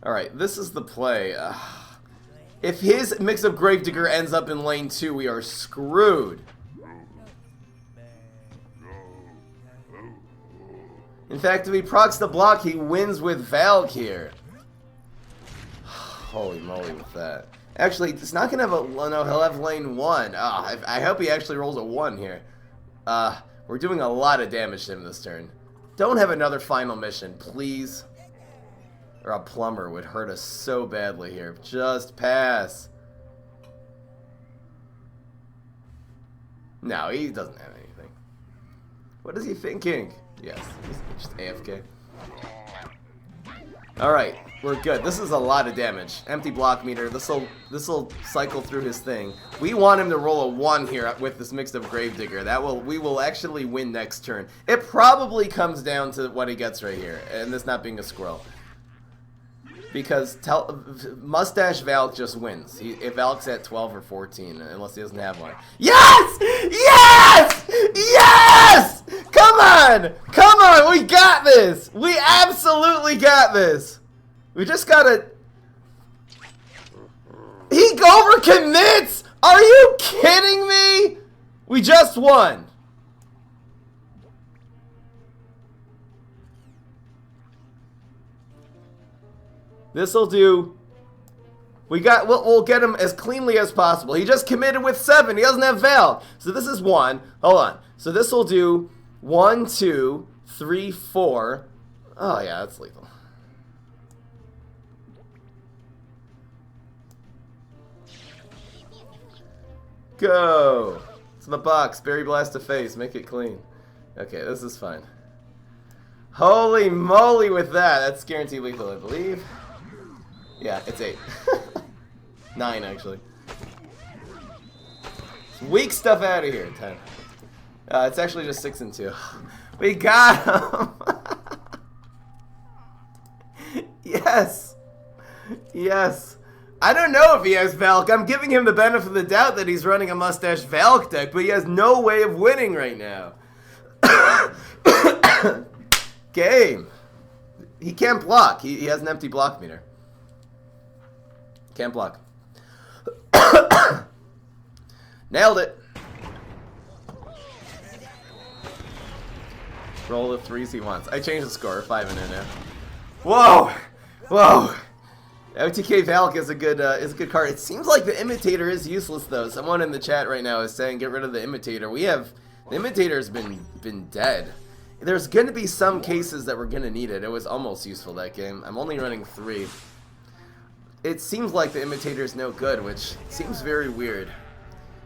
Alright, this is the play. If his mix-up Gravedigger ends up in lane 2, we are screwed. In fact, if he procs the block, he wins with Valk here. Holy moly with that. Actually, it's not going to have a... No, he'll have lane 1. I hope he actually rolls a 1 here. We're doing a lot of damage to him this turn. Don't have another final mission, please. Or a Plumber would hurt us so badly here. Just pass. No, he doesn't have anything. What is he thinking? Yes, he's just AFK. Alright, we're good. This is a lot of damage. Empty block meter. This'll cycle through his thing. We want him to roll a 1 here with this mixed up Gravedigger. We will actually win next turn. It probably comes down to what he gets right here, and this not being a squirrel. Because Mustache Valk just wins. If Valk's at 12 or 14, unless he doesn't have one. Yes! Yes! Yes! Come on! Come on! We got this! We absolutely got this! We just gotta... He overcommits! Are you kidding me? We just won. This'll do. We'll get him as cleanly as possible. He just committed with 7. He doesn't have Val. So this is 1. Hold on. So this will do 1, 2, 3, 4. Oh yeah, that's lethal. Go. It's in the box. Berry Blast to face. Make it clean. Okay, this is fine. Holy moly with that. That's guaranteed lethal, I believe. Yeah, it's 8. 9, actually. Weak stuff out of here. 10. It's actually just 6 and 2. We got him! Yes! Yes! I don't know if he has Valk. I'm giving him the benefit of the doubt that he's running a Mustache Valk deck, but he has no way of winning right now. Game. He can't block. He has an empty block meter. Can't block. Nailed it. Roll the 3s he wants. I changed the score. 5 in there now. Whoa! Whoa! OTK Valk is a good card. It seems like the Imitator is useless though. Someone in the chat right now is saying get rid of the Imitator. The Imitator's been dead. There's going to be some cases that we're going to need it. It was almost useful that game. I'm only running 3. It seems like the Imitator is no good, which seems very weird.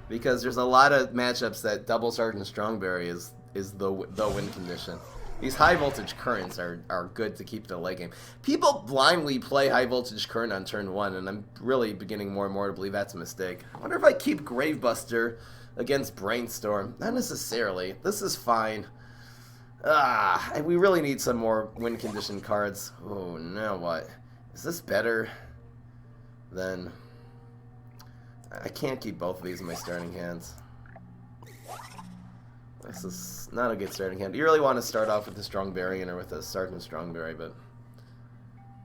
Because there's a lot of matchups that double Sergeant Strongberry is the win condition. These high voltage currents are good to keep the late game. People blindly play high voltage current on turn 1, and I'm really beginning more and more to believe that's a mistake. I wonder if I keep Gravebuster against Brainstorm. Not necessarily. This is fine. We really need some more win condition cards. Oh, now what? Is this better than... I can't keep both of these in my starting hands. This is not a good starting hand. You really want to start off with a Strongberry or with a Sergeant Strongberry, but...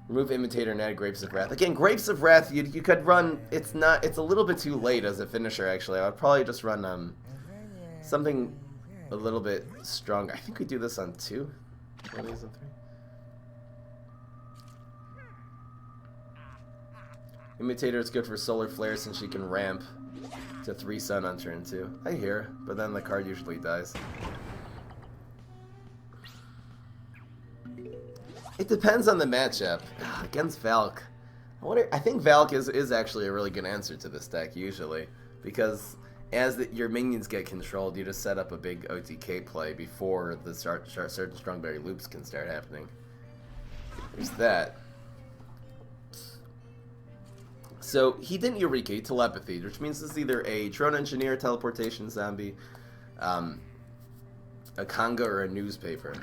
Remove Imitator and add Grapes of Wrath. Again, Grapes of Wrath, you could run... It's a little bit too late as a finisher, actually. I would probably just run something a little bit stronger. I think we do this on 2. One of these on 3. Imitator is good for Solar Flare since she can ramp to 3 Sun on turn 2. I hear, but then the card usually dies. It depends on the matchup. Against Valk. I think Valk is actually a really good answer to this deck, usually. Because as your minions get controlled, you just set up a big OTK play before the certain Strongberry loops can start happening. There's that. So, he didn't Eureka, Telepathy, which means this is either a Drone Engineer, Teleportation Zombie, a Conga, or a Newspaper.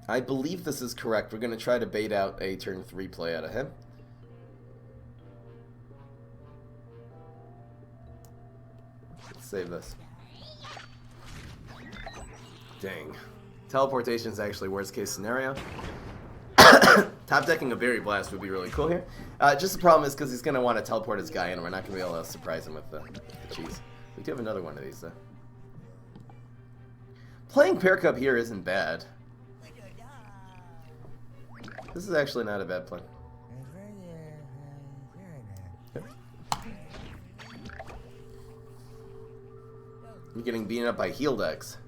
I believe this is correct. We're going to try to bait out a turn 3 play out of him. Let's save this. Dang. Teleportation is actually worst case scenario. Top decking a Berry Blast would be really cool here. Just the problem is because he's going to want to teleport his guy in, and we're not going to be able to surprise him with the cheese. We do have another one of these, though. Playing Pear Cup here isn't bad. This is actually not a bad play. You're getting beaten up by heal decks.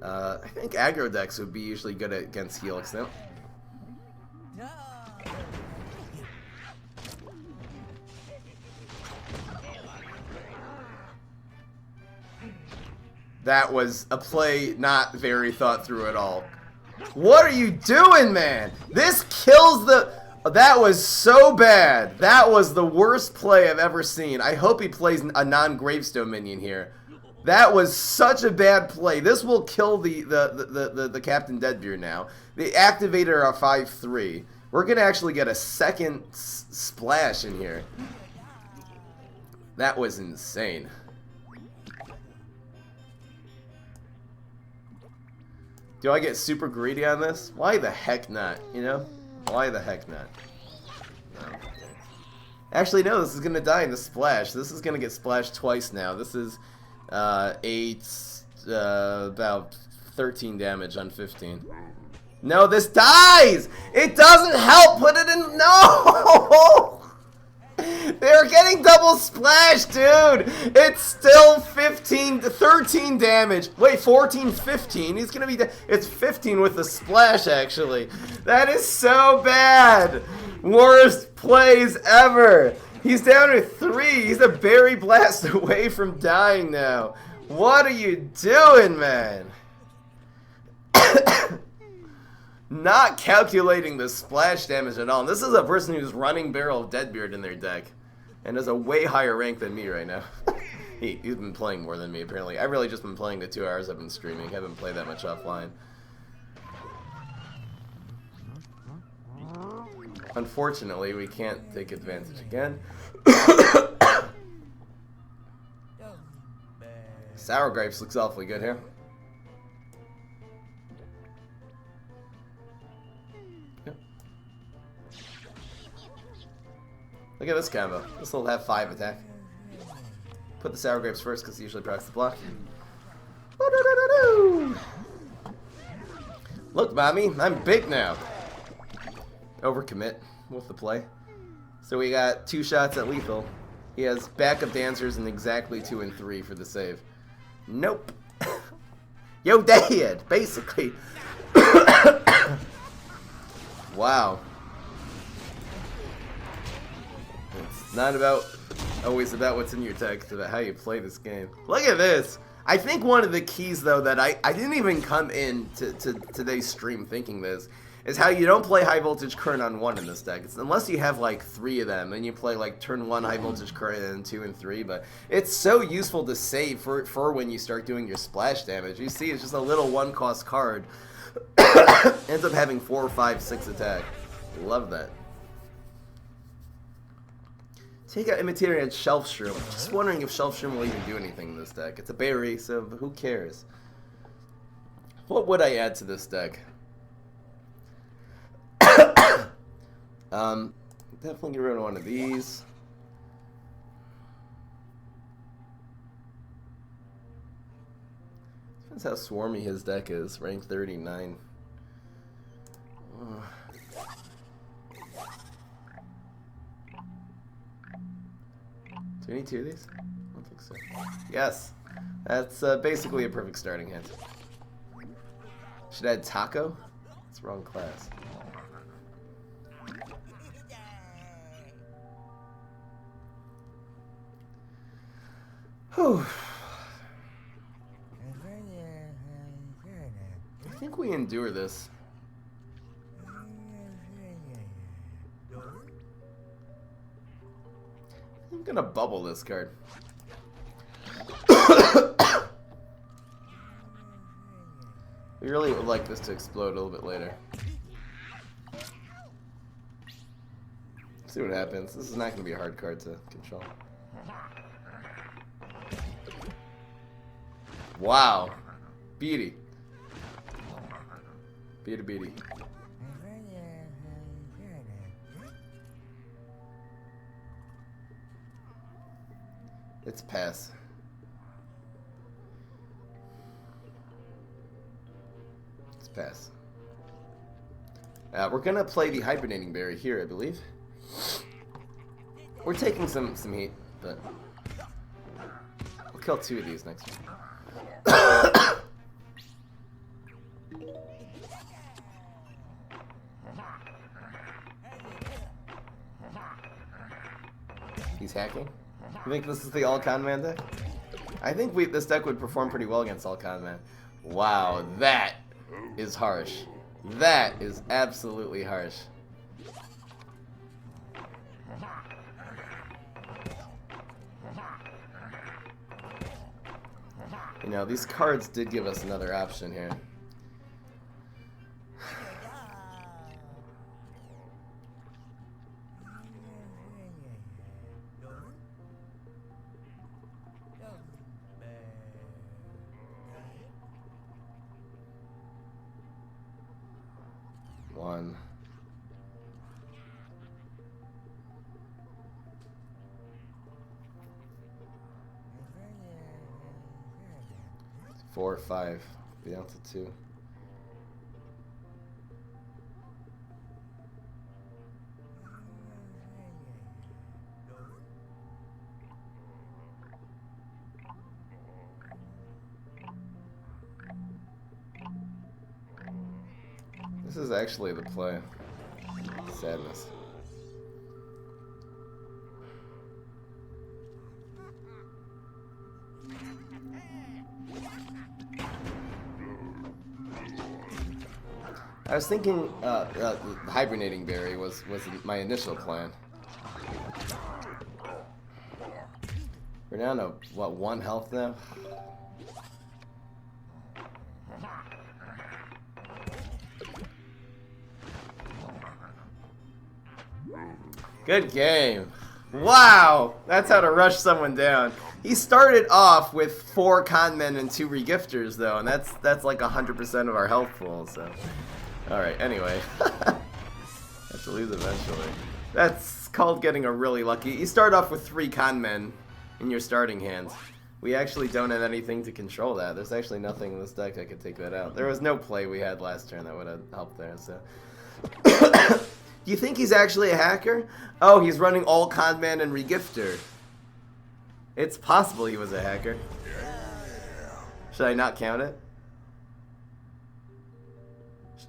I think aggro decks would be usually good against heal extent. That was a play not very thought through at all. What are you doing, man? This kills the... That was so bad. That was the worst play I've ever seen. I hope he plays a non-gravestone minion here. That was such a bad play. This will kill the Captain Deadbeard now. The activator are 5-3. We're going to actually get a second splash in here. That was insane. Do I get super greedy on this? Why the heck not, you know? Why the heck not? No. Actually, no, this is going to die in the splash. This is going to get splashed twice now. This is about 13 damage on 15. No, this dies! It doesn't help! Put it in... No! They're getting double splash, dude! It's still 13 damage. Wait, 14, 15? He's gonna be... It's 15 with the splash, actually. That is so bad! Worst plays ever! He's down to 3. He's a berry blast away from dying now. What are you doing, man? Not calculating the splash damage at all. And this is a person who's running Barrel of Deadbeard in their deck. And has a way higher rank than me right now. He's been playing more than me, apparently. I've really just been playing the 2 hours I've been streaming. I haven't played that much offline. Unfortunately, we can't take advantage again. Sour Grapes looks awfully good here. Yep. Look at this combo. This will have 5 attack. Put the Sour Grapes first because it usually procs the block. Look, mommy, I'm big now. Overcommit with the play. So we got 2 shots at lethal. He has backup dancers and exactly 2 and 3 for the save. Nope. Yo, dead, basically. Wow. It's not always about what's in your deck, it's about how you play this game. Look at this. I think one of the keys, though, that I didn't even come in to today's stream thinking this, is how you don't play high voltage current on 1 in this deck. It's unless you have like 3 of them, and you play like turn 1 high voltage current and 2 and 3. But it's so useful to save for when you start doing your splash damage. You see, it's just a little 1-cost card. Ends up having 4, 5, 6 attack. Love that. Take out Immaterial Shelf Shroom. Just wondering if Shelf Shroom will even do anything in this deck. It's a berry, so who cares? What would I add to this deck? Definitely get rid of one of these. Depends how swarmy his deck is. Rank 39. Do we need 2 of these? I don't think so. Yes. That's basically a perfect starting hand. Should add Taco? It's the wrong class. Whew. I think we endure this. I'm gonna bubble this card. We really would like this to explode a little bit later. See what happens. This is not gonna be a hard card to control. Wow. Beauty. Beauty, beauty. It's pass. It's pass. We're gonna play the hibernating berry here, I believe. We're taking some heat, but we'll kill 2 of these next one. He's hacking. You think this is the all-con man deck? I think this deck would perform pretty well against all conman. Wow, that is harsh. That is absolutely harsh. You know, these cards did give us another option here. One. Four, five, down to 2. This is actually the play. Sadness. I was thinking hibernating berry was my initial plan. We're down to, what, 1 health now? Good game. Wow! That's how to rush someone down. He started off with 4 conmen and 2 regifters, though, and that's like 100% of our health pool, so... Alright, anyway. Have to lose eventually. That's called getting a really lucky... You start off with 3 conmen in your starting hands. We actually don't have anything to control that. There's actually nothing in this deck that could take that out. There was no play we had last turn that would have helped there, so... Do you think he's actually a hacker? Oh, he's running all conman and regifter. It's possible he was a hacker. Should I not count it?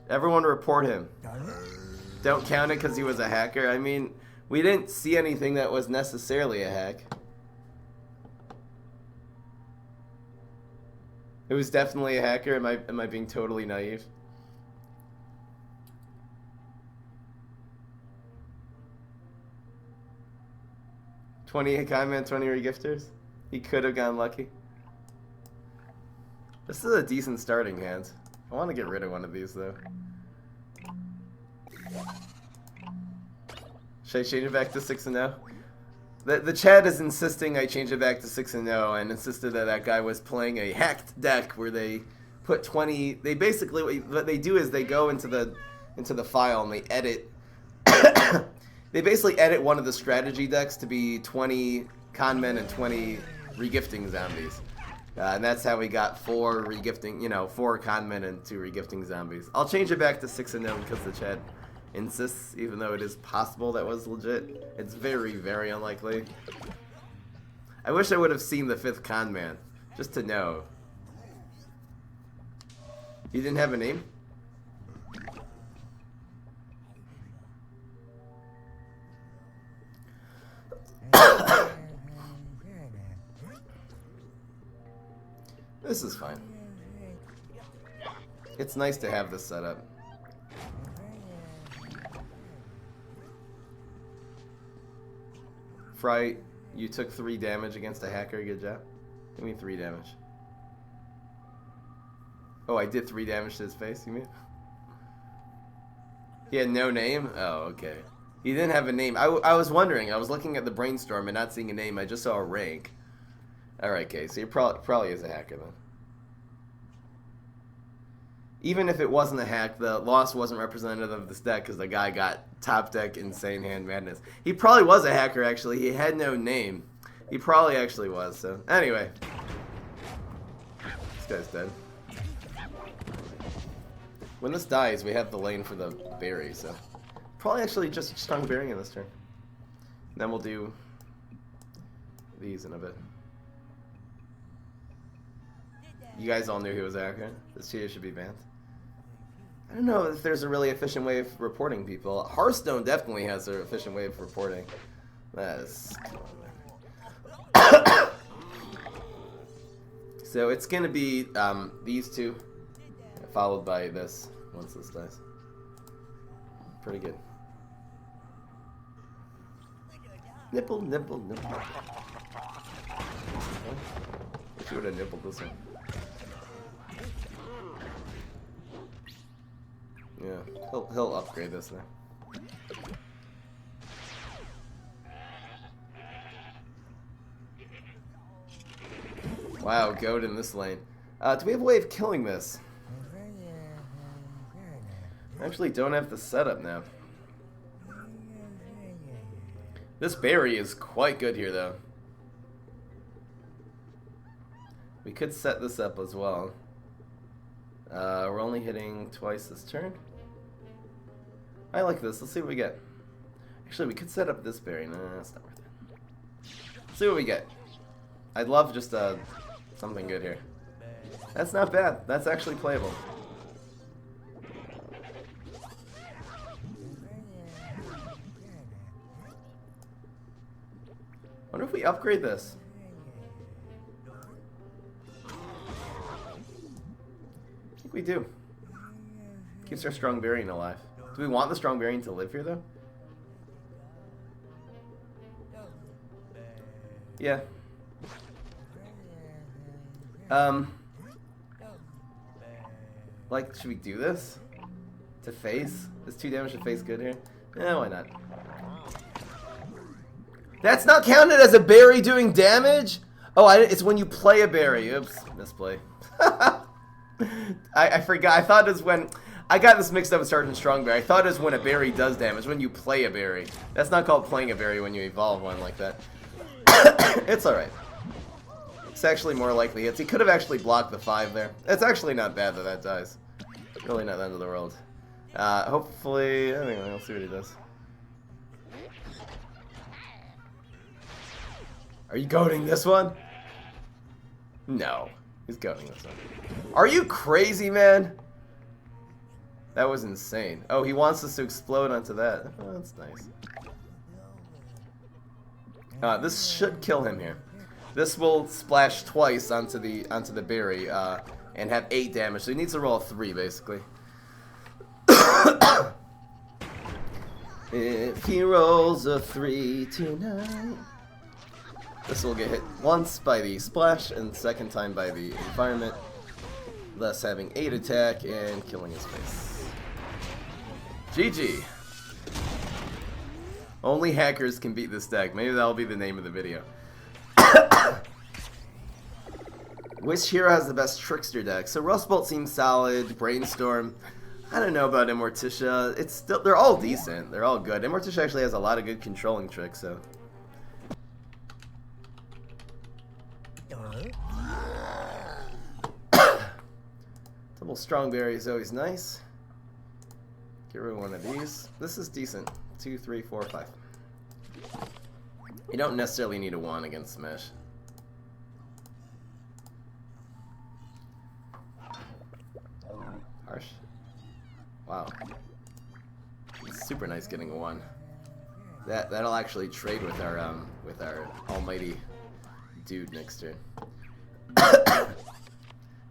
Everyone report him. Don't count it because he was a hacker. I mean, we didn't see anything that was necessarily a hack. It was definitely a hacker. Am I being totally naive? $20 conman, 20 regifters. He could have gone lucky. This is a decent starting hand. I want to get rid of one of these though. Should I change it back to 6-0? The chat is insisting I change it back to 6-0 and insisted that that guy was playing a hacked deck where they put 20. They basically, what they do is they go into the file and they edit. They basically edit one of the strategy decks to be 20 conmen and 20 regifting zombies. And that's how we got 4 regifting, you know, 4 conmen and 2 regifting zombies. I'll change it back to 6-0 because the chat insists, even though it is possible that was legit. It's very, very unlikely. I wish I would have seen the 5th conman, just to know. You didn't have a name? This is fine. It's nice to have this set up. Fright, you took 3 damage against a hacker. Good job. Give me 3 damage. Oh, I did 3 damage to his face, you mean? He had no name? Oh, okay. He didn't have a name. I was wondering. I was looking at the brainstorm and not seeing a name. I just saw a rank. Alright, okay. So he probably is a hacker then. Even if it wasn't a hack, the loss wasn't representative of this deck because the guy got top deck insane hand madness. He probably was a hacker, actually. He had no name. He probably actually was, so... Anyway. This guy's dead. When this dies, we have the lane for the berry, so... Probably actually just strong berry in this turn. And then we'll do... these in a bit. You guys all knew he was a hacker. This cheater should be banned. I don't know if there's a really efficient way of reporting people. Hearthstone definitely has an efficient way of reporting. That is... So it's gonna be these two, followed by this once this dies. Pretty good. Nipple, nipple, nipple. Wish you would have nippled this one. Yeah, he'll upgrade this now. Wow, goat in this lane. Do we have a way of killing this? I actually don't have the setup now. This berry is quite good here, though. We could set this up as well. We're only hitting twice this turn. I like this. Let's see what we get. Actually, we could set up this berry. No, that's not worth it. Let's see what we get. I'd love just something good here. That's not bad. That's actually playable. Wonder if we upgrade this. I think we do. Keeps our strong variant alive. Do we want the strong variant to live here, though? Yeah. Like, should we do this? To face? Is 2 damage to face good here? Yeah, why not? That's not counted as a berry doing damage? Oh, it's when you play a berry. Oops, misplay. I forgot. I thought it was when... I got this mixed up with Sergeant Strongberry. I thought it was when a berry does damage, when you play a berry. That's not called playing a berry when you evolve one like that. It's alright. It's actually more likely hits. He could have actually blocked the 5 there. It's actually not bad that that dies. Really not the end of the world. Hopefully... Anyway, we'll see what he does. Are you goading this one? No. He's goading this one. Are you crazy, man? That was insane. Oh, he wants us to explode onto that. Oh, that's nice. This should kill him here. This will splash twice onto the berry and have 8 damage. So he needs to roll a 3, basically. If he rolls a 3 tonight... This will get hit once by the splash and second time by the environment, thus having 8 attack and killing his face. GG. Only hackers can beat this deck. Maybe that'll be the name of the video. Which hero has the best trickster deck? So Rust Bolt seems solid. Brainstorm. I don't know about Immorticia. It's still, they're all decent. They're all good. Immorticia actually has a lot of good controlling tricks, so. Double Strongberry is always nice. Get rid of one of these. This is decent. 2, 3, 4, 5. You don't necessarily need a 1 against Smash. Harsh. Wow. It's super nice getting a 1. That'll actually trade with our almighty dude next turn.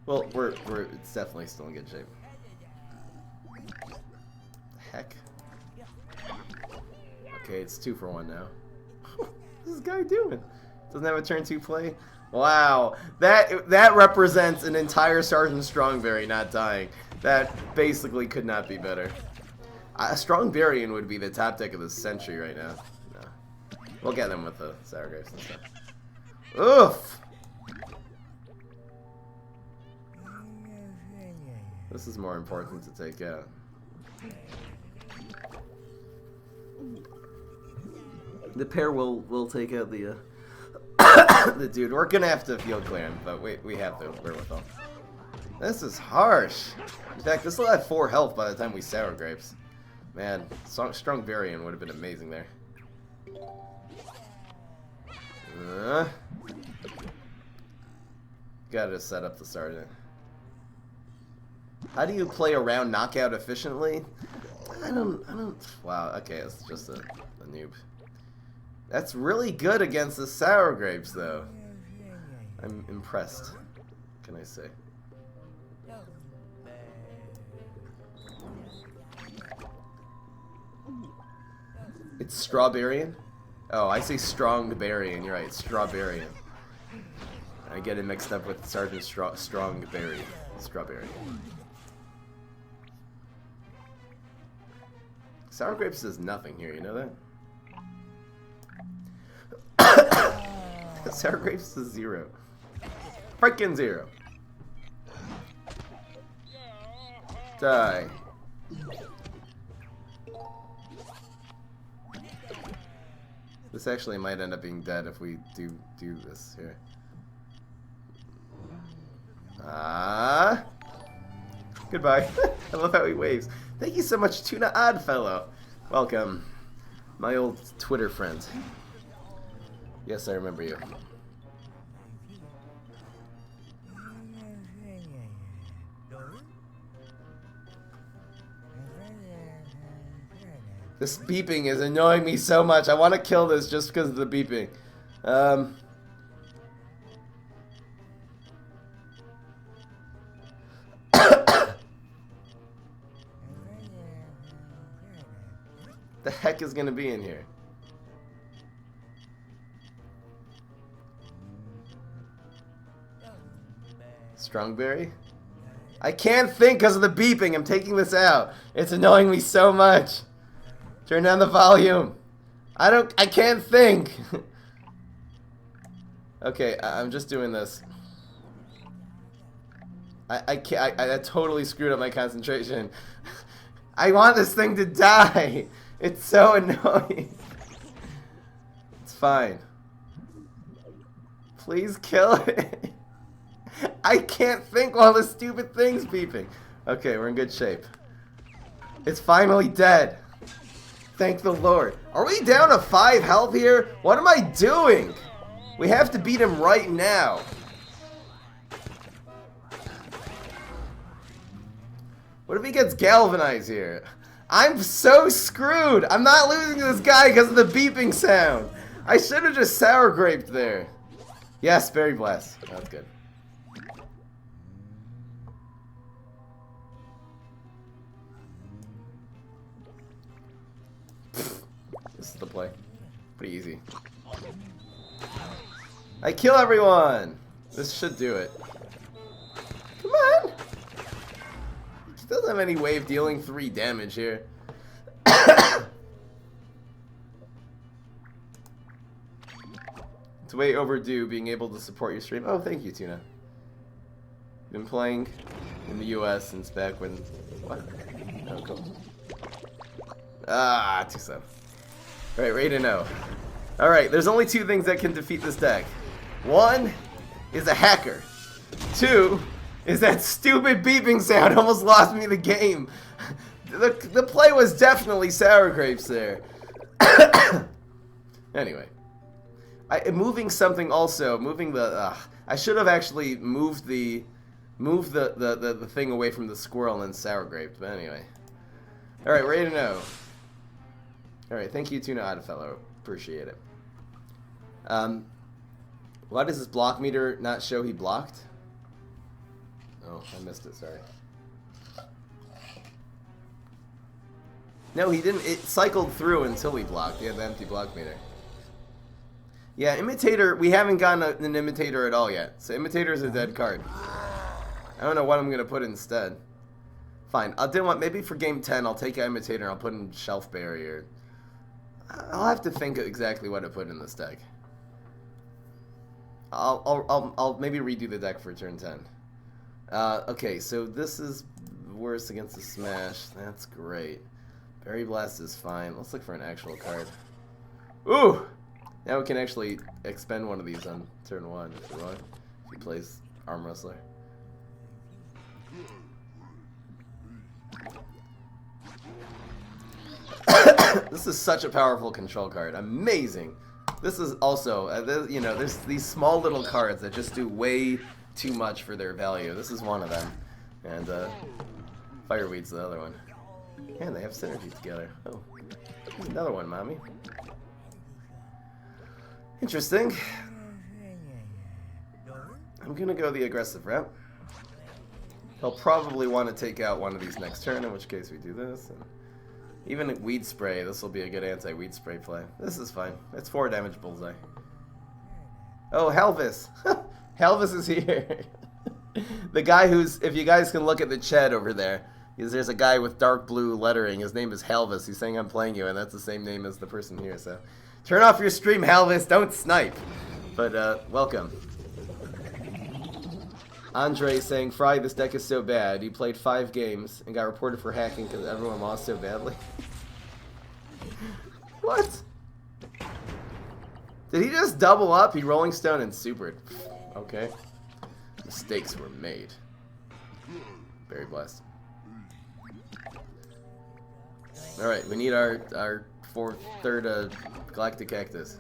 Well, it's definitely still in good shape. Heck. Okay, it's 2 for 1 now. What's this guy doing? Doesn't have a turn 2 play? Wow, that represents an entire Sergeant Strongberry not dying. That basically could not be better. A Strongberian would be the top deck of the century right now. No. We'll get them with the Sour Grapes and stuff. Oof! This is more important to take out. The pair will take out the the dude. We're gonna have to field clear him, but we have the wherewithal. This is harsh. In fact, this will have 4 health by the time we Sour Grapes. Man, Strongberian would have been amazing there. Gotta set up the Sergeant. How do you play around knockout efficiently? I don't. Wow. Okay, it's just a noob. That's really good against the Sour Grapes, though. I'm impressed. can I say? It's strawberryan? Oh, I say strongberryan. You're right, strawberryan. I get it mixed up with Sergeant Strongberry. Strawberry. Sour grapes does nothing here, you know that? Sour grapes is 0. Freaking 0. Die. This actually might end up being dead if we do this here. Goodbye. I love how he waves. Thank you so much, Tuna Oddfellow. Welcome, my old Twitter friend. Yes, I remember you. This beeping is annoying me so much. I want to kill this just because of the beeping. The heck is gonna be in here? Strongberry? I can't think because of the beeping. I'm taking this out. It's annoying me so much. Turn down the volume. I can't think. Okay, I'm just doing this. I totally screwed up my concentration. I want this thing to die. It's so annoying. It's fine. Please kill it. I can't think while the stupid thing's beeping. Okay, we're in good shape. It's finally dead. Thank the Lord. Are we down to 5 health here? What am I doing? We have to beat him right now. What if he gets galvanized here? I'm so screwed. I'm not losing to this guy because of the beeping sound. I should have just sour graped there. Yes, berry blast. That's good. This is the play. Pretty easy. I kill everyone. This should do it. Come on. He doesn't have any way of dealing 3 damage here. It's way overdue being able to support your stream. Oh, thank you, Tuna. Been playing in the US since back when... What? Oh, cool. Ah, too slow. Alright, ready to know. Alright, there's only 2 things that can defeat this deck. 1 is a hacker. 2 is that stupid beeping sound almost lost me the game. The play was definitely sour grapes there. Anyway. Moving something also, moving the... I should have actually moved the thing away from the squirrel and sour grapes, but anyway. Alright, ready to know. Alright, thank you, Tuna Oddfellow. Appreciate it. Why does this block meter not show he blocked? Oh, I missed it, sorry. No, he didn't. It cycled through until he blocked. He had the empty block meter. Yeah, Imitator, we haven't gotten an Imitator at all yet. So Imitator is a dead card. I don't know what I'm going to put instead. Fine, I'll do what, maybe for game 10 I'll take Imitator and I'll put in Shelf Barrier. I'll have to think exactly what to put in this deck. I'll maybe redo the deck for turn 10. Okay, so this is worse against the Smash. That's great. Berry Blast is fine. Let's look for an actual card. Ooh! Now we can actually expend one of these on turn 1 if we want. If he plays Arm Wrestler. This is such a powerful control card. Amazing. This is also, you know, there's these small little cards that just do way too much for their value. This is one of them. And Fireweed's the other one. And they have synergy together. Oh, here's another one, mommy. Interesting. I'm gonna go the aggressive route. He'll probably want to take out one of these next turn, in which case we do this. And even Weed Spray, this will be a good anti-Weed Spray play. This is fine. It's 4 damage bullseye. Oh, Helvis! Helvis is here! The guy who's, if you guys can look at the chat over there, there's a guy with dark blue lettering. His name is Helvis. He's saying I'm playing you, and that's the same name as the person here. So, turn off your stream, Helvis. Don't snipe. But welcome. Andre saying, Fry, this deck is so bad. He played 5 games and got reported for hacking because everyone lost so badly. What? Did he just double up? He Rolling Stone and supered. Okay. Mistakes were made. Very blessed. Alright, we need our third Galactic Cactus.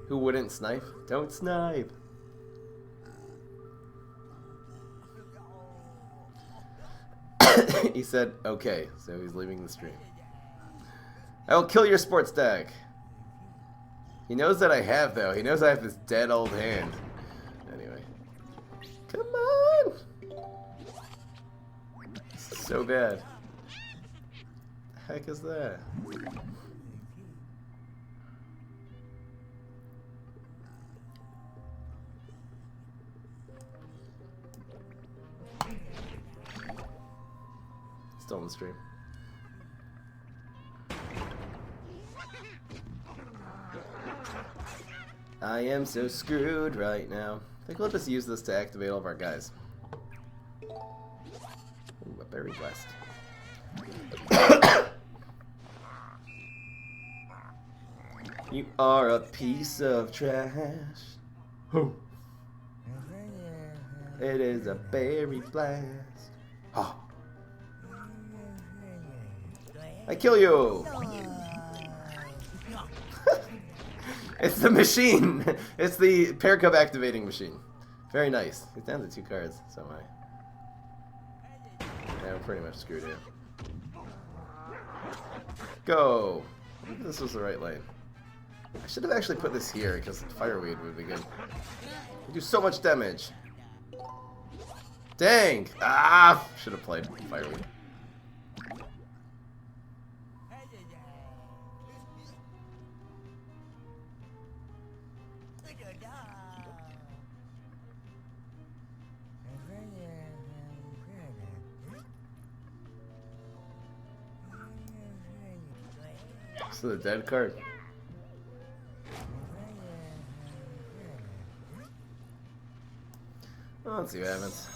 Who wouldn't snipe? Don't snipe! He said, okay, so he's leaving the stream. I will kill your sports deck. He knows that I have, though. He knows I have this dead old hand. Anyway. Come on! This is so bad. The heck is that? Still on the stream. I am so screwed right now. I think we'll just use this to activate all of our guys. Ooh, a berry blast. You are a piece of trash. Who? It is a berry blast. Oh. I kill you! It's the machine! It's the pair cup activating machine. Very nice. He's down to 2 cards, so am I. Yeah, we're pretty much screwed here. Go! I think this was the right lane. I should have actually put this here, because Fireweed would be good. We do so much damage. Dang! Ah! Should have played Fireweed. So the dead card. Well, let's see what happens.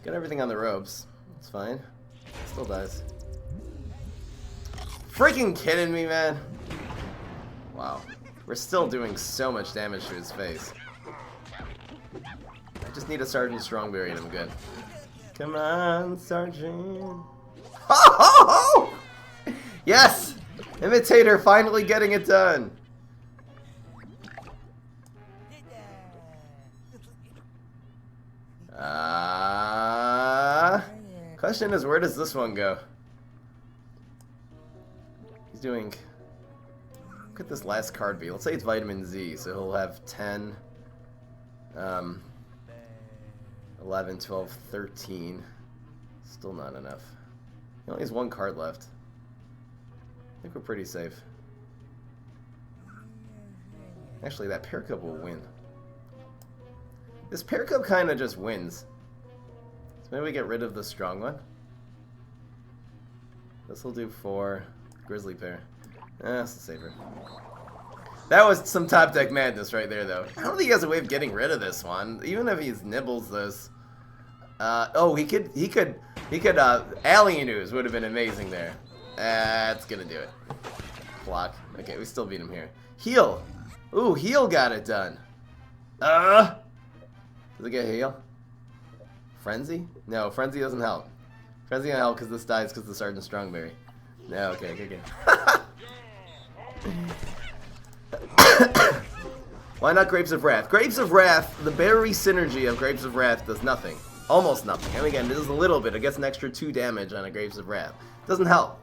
Got everything on the ropes. It's fine. Still dies. Freaking kidding me, man? Wow. We're still doing so much damage to his face. I just need a Sergeant Strongberry and I'm good. Come on, Sergeant. Ho ho ho! Yes! Imitator finally getting it done. Question is, where does this one go? He's doing... Look at this last card be. Let's say it's Vitamin Z, so he'll have 10... 11, 12, 13. Still not enough. He only has 1 card left. I think we're pretty safe. Actually, that pair cup will win. This pair cup kind of just wins. So maybe we get rid of the strong one. This will do 4. Grizzly pair. That's the saver. That was some top deck madness right there, though. I don't think he has a way of getting rid of this one, even if he nibbles this. Oh, he could, Alien Ooze would have been amazing there. That's gonna do it. Block. Okay, we still beat him here. Heal! Ooh, heal got it done. Does it get heal? Frenzy? No, Frenzy doesn't help. Frenzy doesn't help because this dies because of the Sergeant Strongberry. No, okay, good game. Why not Grapes of Wrath? Grapes of Wrath, the berry synergy of Grapes of Wrath does nothing. Almost nothing. And again, this is a little bit. It gets an extra 2 damage on a Grapes of Wrath. Doesn't help.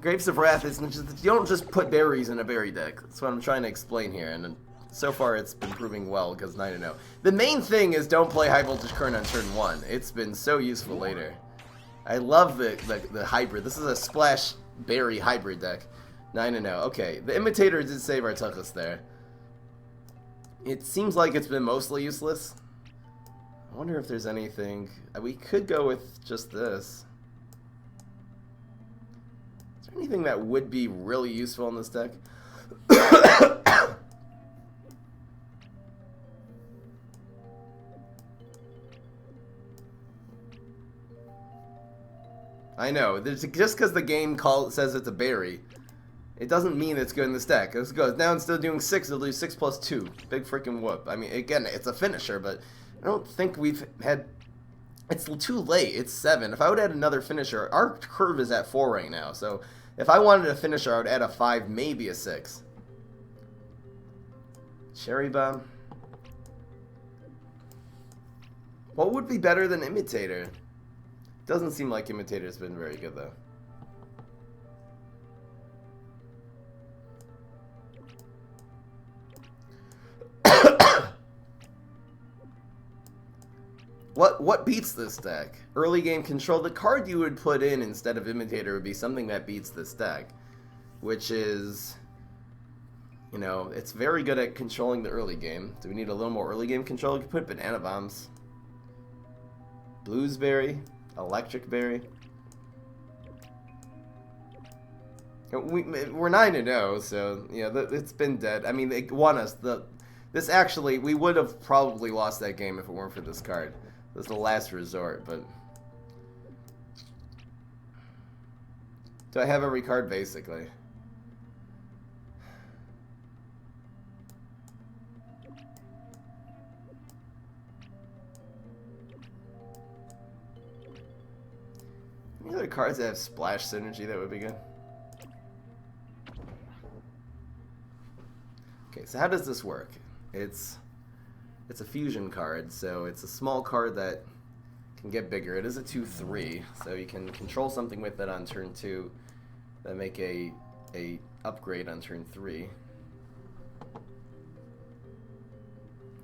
Grapes of Wrath is just, you don't just put berries in a berry deck. That's what I'm trying to explain here. And so far it's been proving well because 9-0. The main thing is don't play High Voltage Current on turn 1. It's been so useful later. I love the hybrid. This is a Splash Berry hybrid deck. 9-0. Okay, the Imitator did save our Tuchus there. It seems like it's been mostly useless. I wonder if there's anything... We could go with just this. Is there anything that would be really useful in this deck? I know. Just because the game says it's a berry, it doesn't mean it's good in this deck. Let's go. Now instead of doing 6, it'll do 6 plus 2. Big freaking whoop. I mean, again, it's a finisher, but I don't think we've had... It's too late. It's 7. If I would add another finisher, our curve is at 4 right now. So if I wanted a finisher, I would add a 5, maybe a 6. Cherry Bomb. What would be better than Imitator? Doesn't seem like Imitator's been very good, though. What beats this deck? Early game control. The card you would put in instead of Imitator would be something that beats this deck, which is, you know, it's very good at controlling the early game. Do we need a little more early game control? You could put Banana Bombs, Bluesberry, Electric Berry. We're 9-0, so yeah, it's been dead. I mean, they won us. This actually, we would have probably lost that game if it weren't for this card. This is the last resort, but do I have every card basically? Any other cards that have splash synergy that would be good? Okay, so how does this work? It's a fusion card, so it's a small card that can get bigger. It is a 2/3, so you can control something with it on turn 2 that make a upgrade on turn 3.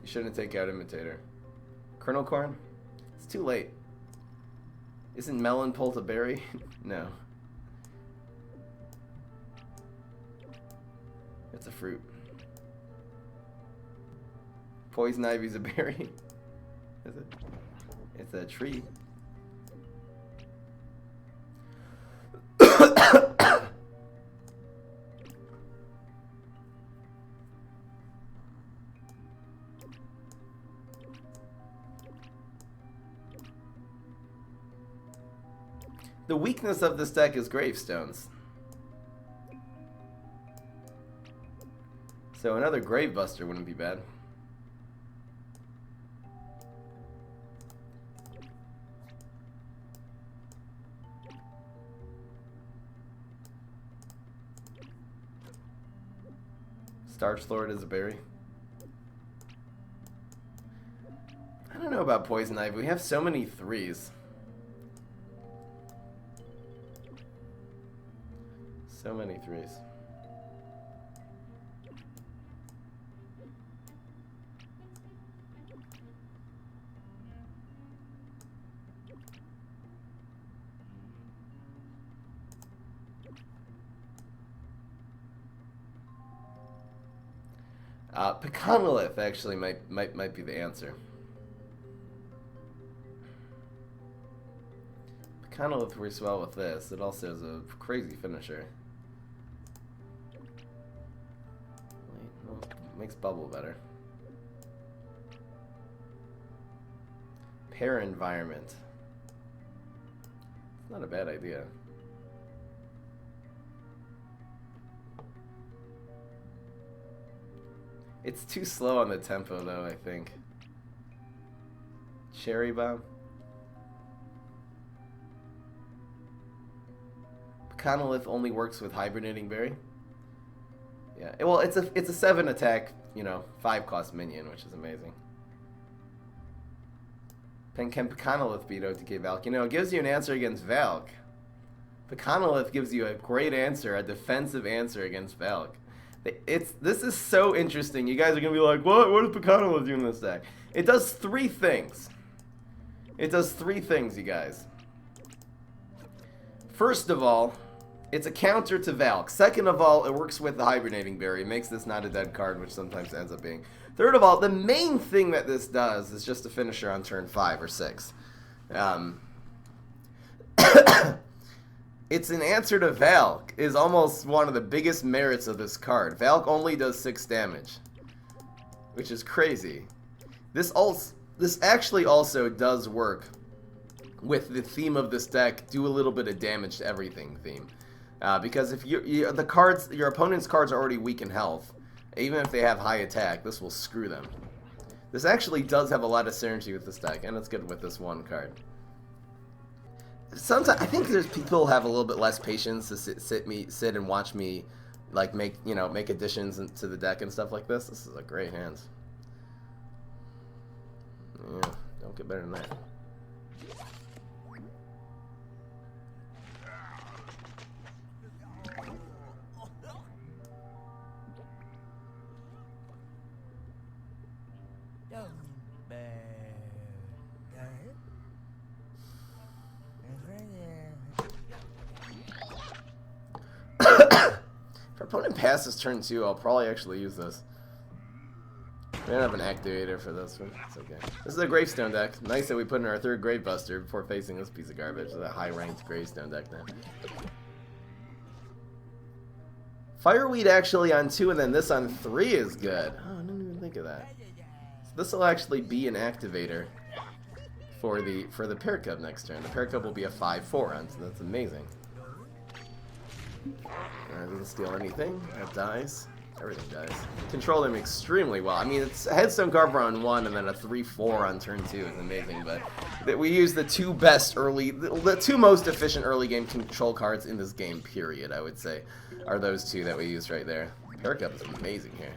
You shouldn't take out Imitator. Kernel Corn? It's too late. Isn't Melon Pulse a berry? No. It's a fruit. Poison Ivy's a berry. Is it? It's a tree. The weakness of this deck is gravestones. So another Gravebuster wouldn't be bad. Starch Lord is a berry. I don't know about Poison Ivy. We have so many 3s. So many 3s. Pecanolith actually might be the answer. Pecanolith works well with this. It also is a crazy finisher. Well, makes bubble better. Pair environment. It's not a bad idea. It's too slow on the tempo, though, I think. Cherry Bomb. Pecanolith only works with Hibernating Berry. Yeah, well, it's a 7 attack, you know, 5 cost minion, which is amazing. Can Pecanolith beat OTK Valk? You know, it gives you an answer against Valk. Pecanolith gives you a great answer, a defensive answer against Valk. This is so interesting. You guys are gonna be like, what? What is Picano doing in this deck? It does 3 things. It does 3 things, you guys. First of all, it's a counter to Valk. Second of all, it works with the Hibernating Berry. It makes this not a dead card, which sometimes ends up being. Third of all, the main thing that this does is just a finisher on turn 5 or 6. It's an answer to Valk, is almost one of the biggest merits of this card. Valk only does 6 damage, which is crazy. This actually also does work with the theme of this deck, do a little bit of damage to everything theme. Because if your opponent's cards are already weak in health, even if they have high attack, this will screw them. This actually does have a lot of synergy with this deck, and it's good with this one card. Sometimes I think there's people who have a little bit less patience to sit and watch me, like, make additions to the deck and stuff like this. This is a great hand. Yeah, don't get better than that. If our opponent passes turn 2, I'll probably actually use this. We don't have an activator for this one. It's okay. This is a Gravestone deck. Nice that we put in our 3rd Gravebuster before facing this piece of garbage. It's a high-ranked Gravestone deck now. Fireweed actually on 2 and then this on 3 is good. Oh, I didn't even think of that. So this will actually be an activator for the Pear Cub next turn. The Pear Cub will be a 5/4 on, so that's amazing. Alright, doesn't steal anything. That dies. Everything dies. Control them extremely well. I mean, it's a Headstone Carver on 1 and then a 3/4 on turn 2 is amazing, but we use the 2 best the 2 most efficient early game control cards in this game, period, I would say, are those 2 that we use right there. Pear Cup is amazing here.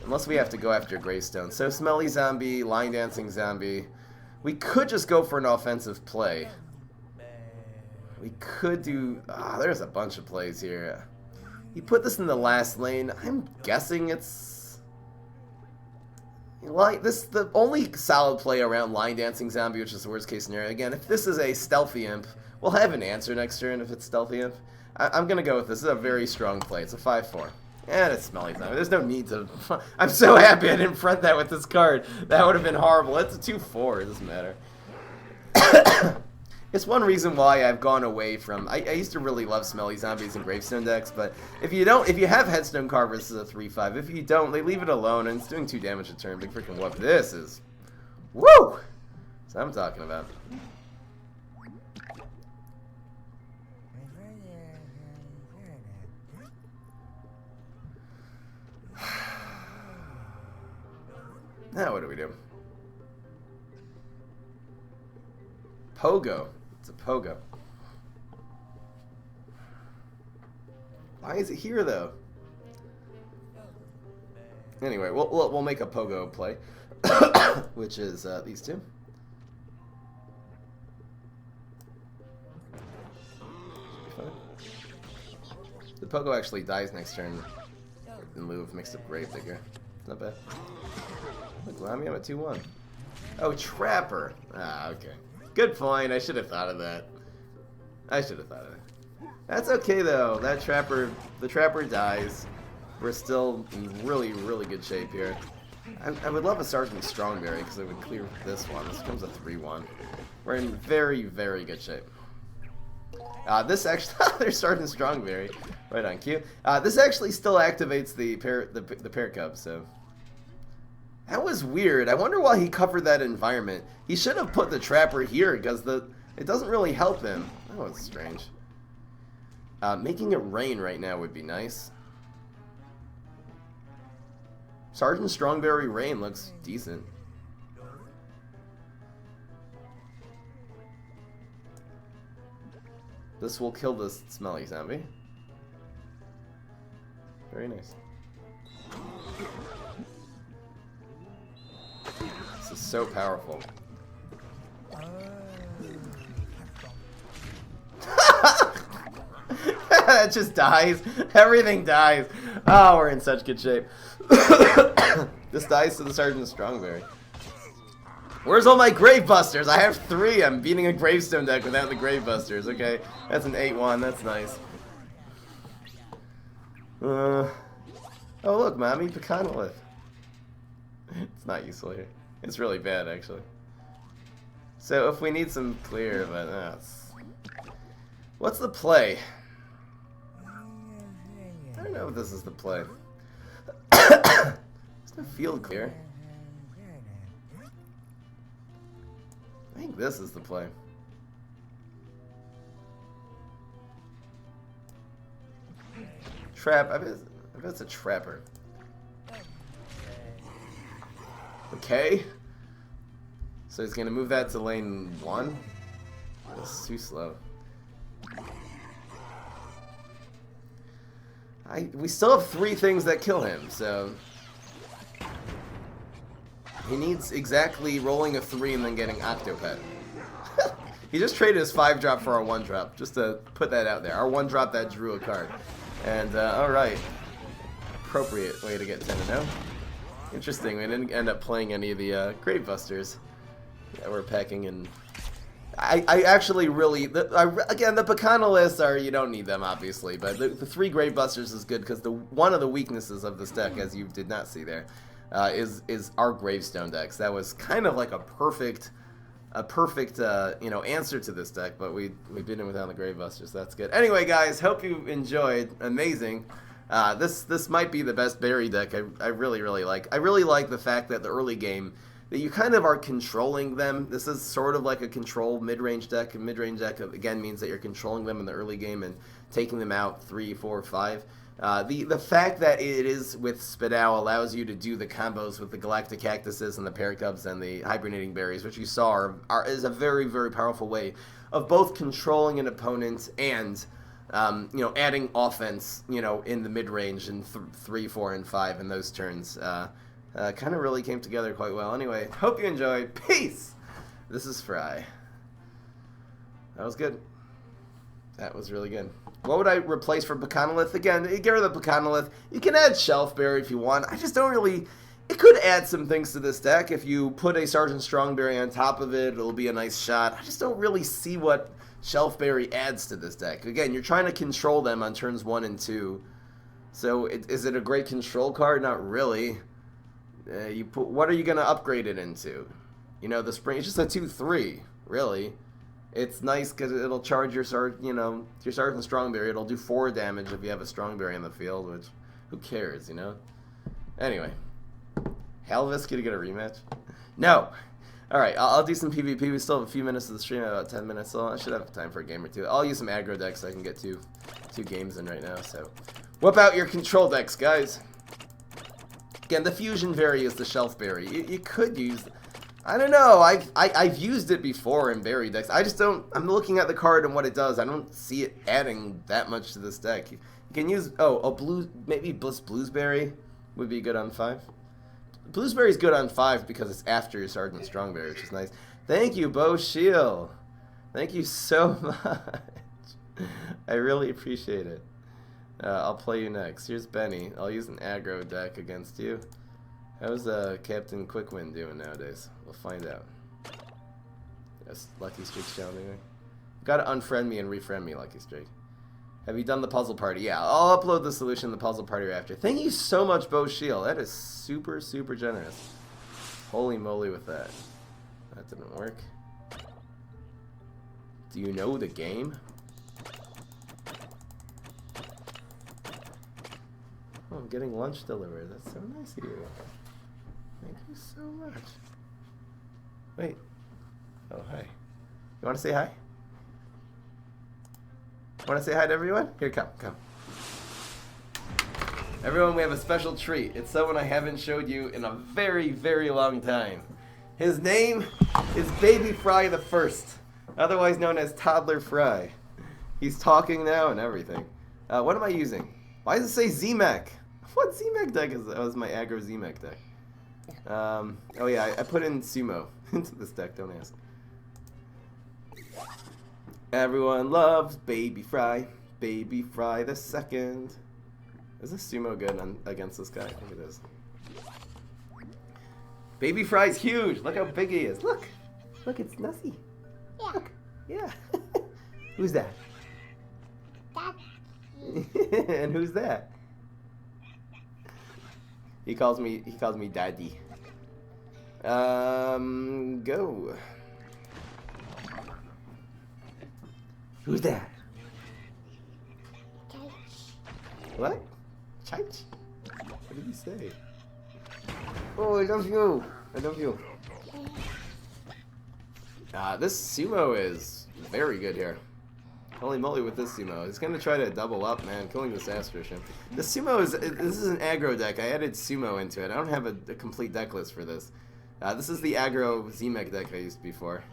Unless we have to go after Greystone. So, Smelly Zombie, Line Dancing Zombie. We could just go for an offensive play. We could do... there's a bunch of plays here. You put this in the last lane. I'm guessing it's... like the only solid play around Line Dancing Zombie, which is the worst case scenario. Again, if this is a Stealthy Imp, we'll have an answer next turn if it's Stealthy Imp. I'm going to go with this. This is a very strong play. It's a 5/4. And it's Smelly Zombie. There's no need to... I'm so happy I didn't front that with this card. That would have been horrible. It's a 2/4. It doesn't matter. It's one reason why I've gone away from... I used to really love Smelly Zombies and Gravestone decks, but if you have Headstone Carver, this is a 3/5. If you don't, they leave it alone, and it's doing 2 damage a turn. Big freaking whoop. This is... woo! That's what I'm talking about. Now what do we do? Pogo. It's a Pogo. Why is it here though? Anyway, we'll make a Pogo play, which is these 2. The Pogo actually dies next turn in lieu of Mixed Up Gravedigger. Not bad. Look, Lamy, I'm at 2/1. Oh, Trapper. Ah, okay. Good point. I should have thought of that. That's okay though. The Trapper dies. We're still in really, really good shape here. I would love a Sergeant Strongberry because it would clear this one. This becomes a 3/1. We're in very, very good shape. This actually, there's Sergeant Strongberry, right on cue. This actually still activates the Pear Cub, so. That was weird. I wonder why he covered that environment. He should have put the Trapper here, because it doesn't really help him. That was strange. Making it rain right now would be nice. Sergeant Strongberry Rain looks decent. This will kill this Smelly Zombie. Very nice. This is so powerful. It just dies. Everything dies. Oh, we're in such good shape. This dies to the Sergeant Strongberry. Where's all my Gravebusters? I have 3. I'm beating a Gravestone deck without the Gravebusters. Okay, that's an 8-1. That's nice. Oh, look, Mommy, Pecanolith. It's not useful here. It's really bad, actually. So if we need some clear, but what's the play? I don't know if this is the play. There's no field clear. I think this is the play. Trap. I bet it's a trapper. Okay. So he's gonna move that to lane 1. That's too slow. We still have 3 things that kill him, so he needs exactly rolling a 3 and then getting Octopet. He just traded his 5-drop for our 1-drop, just to put that out there. Our 1-drop that drew a card. And, alright. Appropriate way to get 10-0. Interesting, we didn't end up playing any of the Gravebusters that we're packing in. I actually really, again, the Pecanolists are, you don't need them, obviously, but the 3 Gravebusters is good because one of the weaknesses of this deck, as you did not see there, is our Gravestone decks. That was kind of like a perfect you know, answer to this deck, but we beat him without the Gravebusters. So that's good. Anyway, guys, hope you enjoyed. Amazing. This might be the best berry deck I really like. I really like the fact that the early game, that you kind of are controlling them. This is sort of like a control mid-range deck. A mid-range deck, again, means that you're controlling them in the early game and taking them out 3, 4, 5. The fact that it is with Spudow allows you to do the combos with the Galactic Cactuses and the Paracubs and the Hibernating Berries, which you saw is a very powerful way of both controlling an opponent and you know, adding offense, you know, in the mid-range in 3, 4, and 5 in those turns. Kind of really came together quite well. Anyway, hope you enjoyed. Peace! This is Fry. That was good. That was really good. What would I replace for Pecanolith? Again, get rid of the Pecanolith. You can add Shelfberry if you want. I just don't really... It could add some things to this deck. If you put a Sergeant Strongberry on top of it, it'll be a nice shot. I just don't really see what Shelfberry adds to this deck. Again, you're trying to control them on turns 1 and 2. So, is it a great control card? Not really. What are you going to upgrade it into? You know, the spring, it's just a 2-3, really. It's nice because it'll charge your Sergeant Strongberry. It'll do 4 damage if you have a Strongberry in the field, which, who cares, you know? Anyway. Halvis, could you get a rematch? No! Alright, I'll do some PvP. We still have a few minutes of the stream, about 10 minutes, so I should have time for a game or 2. I'll use some aggro decks so I can get two games in right now, so. Whip out your control decks, guys! Again, the Fusion Berry is the Shelfberry. You could use... I don't know. I've used it before in berry decks. I just don't... I'm looking at the card and what it does. I don't see it adding that much to this deck. You can use... Oh, a blue... Maybe Bluesberry would be good on 5. Bluesberry's good on 5 because it's after your Sergeant Strongberry, which is nice. Thank you, Bo Shield. Thank you so much. I really appreciate it. I'll play you next. Here's Benny. I'll use an aggro deck against you. How's Captain Quickwin doing nowadays? We'll find out. Yes, Lucky Streak's challenging me. Gotta unfriend me and refriend me, Lucky Streak. Have you done the puzzle party? Yeah, I'll upload the solution to the puzzle party after. Thank you so much, Bo Shield. That is super generous. Holy moly with that. That didn't work. Do you know the game? Oh, I'm getting lunch delivered. That's so nice of you. Thank you so much. Wait. Oh, hi. You want to say hi? Want to say hi to everyone? Here, come. Everyone, we have a special treat. It's someone I haven't showed you in a very long time. His name is Baby Fry the First, otherwise known as Toddler Fry. He's talking now and everything. What am I using? Why does it say Z-Mech? What Z-Mech deck is that? Oh, it's my aggro Z-Mech deck. Oh yeah, I put in Sumo into this deck, don't ask. Everyone loves Baby Fry. Baby Fry the second. Is this sumo good against this guy? I think it is. Baby Fry's huge. Look how big he is. Look. Look, it's Nussy. Yeah. Look. Yeah. Who's that? And who's that? He calls me Daddy. Go. Who's that? What? Chich? What did he say? Oh, I love you. I love you. This sumo is very good here. Holy moly with this sumo. He's gonna try to double up, man. Killing this Astroship. The sumo is... This is an aggro deck. I added sumo into it. I don't have a complete deck list for this. This is the aggro Z-Mech deck I used before.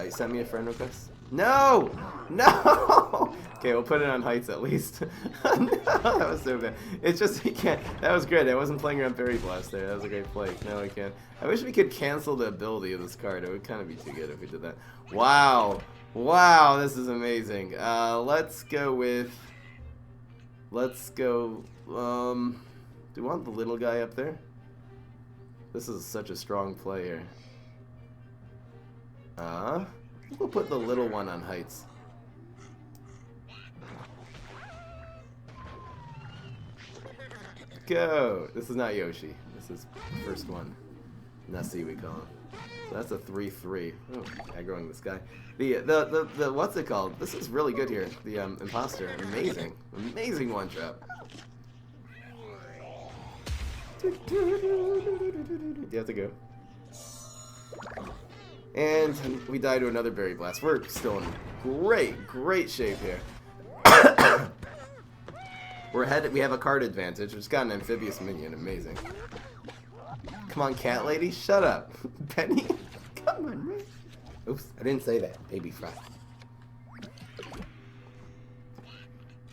You sent me a friend request? No! No! Okay, we'll put it on heights at least. No, that was so bad. It's just, he can't. That was great. I wasn't playing around Berry Blast there. That was a great play. No, I can't. I wish we could cancel the ability of this card. It would kind of be too good if we did that. Wow. Wow, this is amazing. Let's go with... Let's go... do you want the little guy up there? This is such a strong play here. We'll put the little one on heights. Go! This is not Yoshi. This is the first one. Nessie, we call him. So that's a 3-3. Oh, aggroing this guy. The what's it called? This is really good here. The imposter. Amazing. Amazing one drop. You have to go. And we die to another Berry Blast. We're still in great shape here. We're ahead. We have a card advantage. We've got an amphibious minion. Amazing. Come on, cat lady. Shut up. Penny. Come on, man. Oops, I didn't say that. Baby Fry.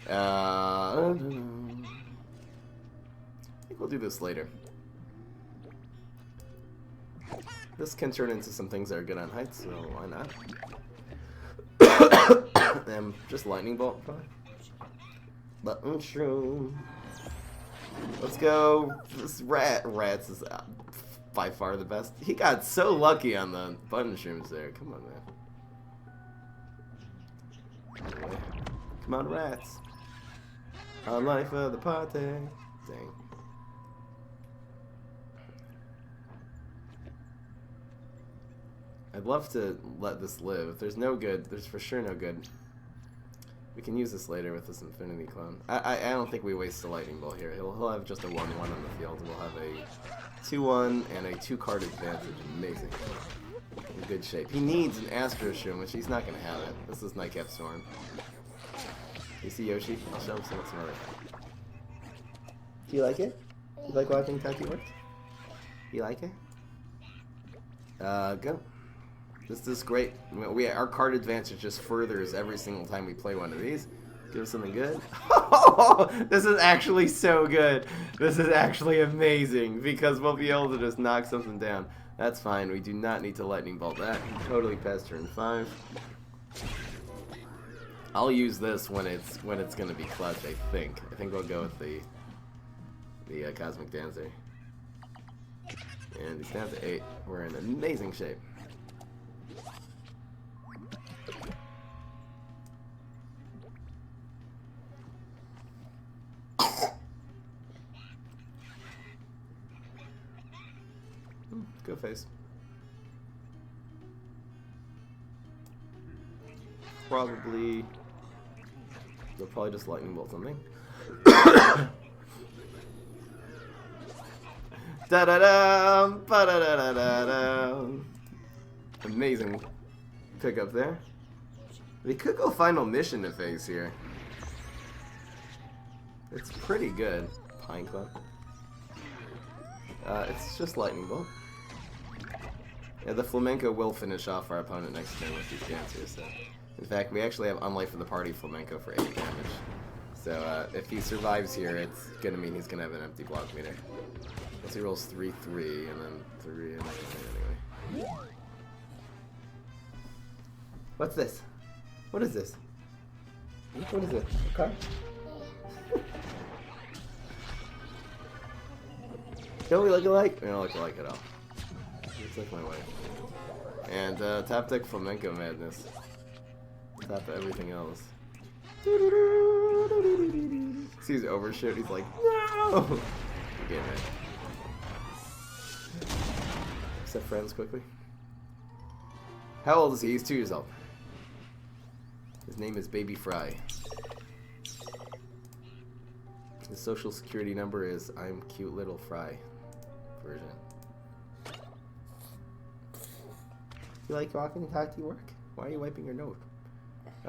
I think we'll do this later. This can turn into some things that are good on heights, so why not? Just lightning bolt, probably. Button shroom. Let's go. This rats is by far the best. He got so lucky on the button shrooms there. Come on, man. Anyway. Come on, rats. On life of the party. Dang. I'd love to let this live. There's no good. There's for sure no good. We can use this later with this Infinity Clone. I don't think we waste a Lightning Bolt here. He'll have just a 1-1 on the field. We'll have a 2-1 and a 2-card advantage. Amazing. In good shape. He needs an Astro Shroom, which he's not going to have it. This is Nightcap Storm. You see Yoshi? I'll show him some other. Do you like it? You like watching Taki work? You like it? Go. This is great. Our card advantage just furthers every single time we play one of these. Give us something good. Oh, this is actually so good. This is actually amazing because we'll be able to just knock something down. That's fine. We do not need to lightning bolt that. Totally past turn 5. I'll use this when it's going to be clutch. I think we'll go with the Cosmic Dancer. And he's down to 8. We're in amazing shape. Go face. Probably. They'll probably just lightning bolt something. Da da da, ba da da da da da. Amazing pickup there. We could go final mission to face here. It's pretty good. Pine Club. It's just lightning bolt. Yeah, the Flamenco will finish off our opponent next turn with these dancers. So. In fact, we actually have Unlife for the Party Flamenco for 8 damage. So if he survives here, it's going to mean he's going to have an empty block meter. Unless he rolls 3-3 and then 3 and anyway. What's this? What is this? What is it? Okay. Don't we look alike? We don't look alike at all. Looks like my wife. And top deck flamenco madness. Top of everything else. Sees overshoot, he's like, no! Okay, man. Accept friends quickly. How old is he? He's 2 years old. His name is Baby Fry. His social security number is I'm cute little Fry version. You like walking and talk to your work? Why are you wiping your nose?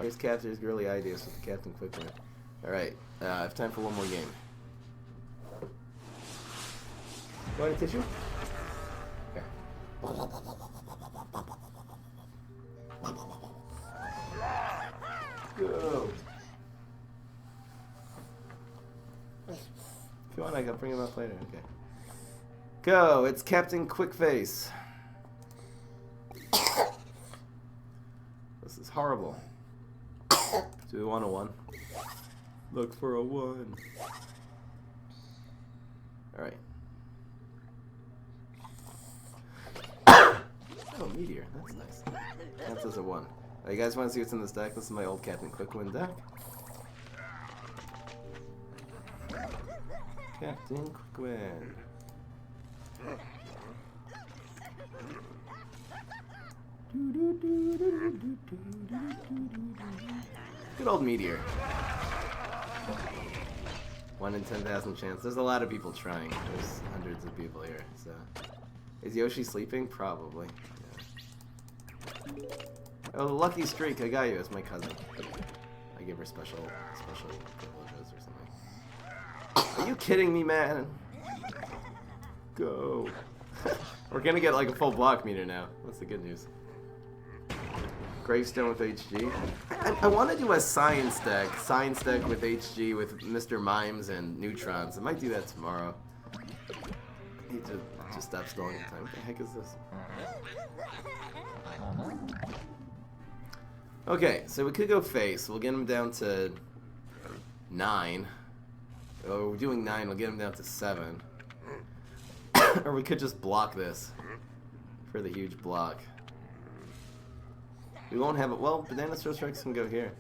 Here's Captain's girly ideas with the Captain Quick One. Alright, I have time for one more game. You want a tissue? Here. Go! If you want, I can bring him up later. Okay. Go! It's Captain Quickface. This is horrible. Do we want a 1? Look for a 1. Alright. Oh, meteor. That's nice. That says a 1. You guys want to see what's in this deck? This is my old Captain Quickwin deck. Captain Quickwin. Good old meteor. 1 in 10,000 chance. There's a lot of people trying. There's hundreds of people here. So, is Yoshi sleeping? Probably. Yeah. Oh, lucky streak! I got you. It's my cousin. I give her special privileges or something. Are you kidding me, man? Go. We're gonna get like a full block meter now. What's the good news? Gravestone with HG. I want to do a science deck with HG with Mr. Mimes and Neutrons. I might do that tomorrow. I need to just stop stalling the time. What the heck is this? Okay, so we could go face. We'll get him down to 9. Oh, we're doing 9. We'll get him down to 7. Or we could just block this for the huge block. We won't have it. Well, Banana Star Strikes can go here.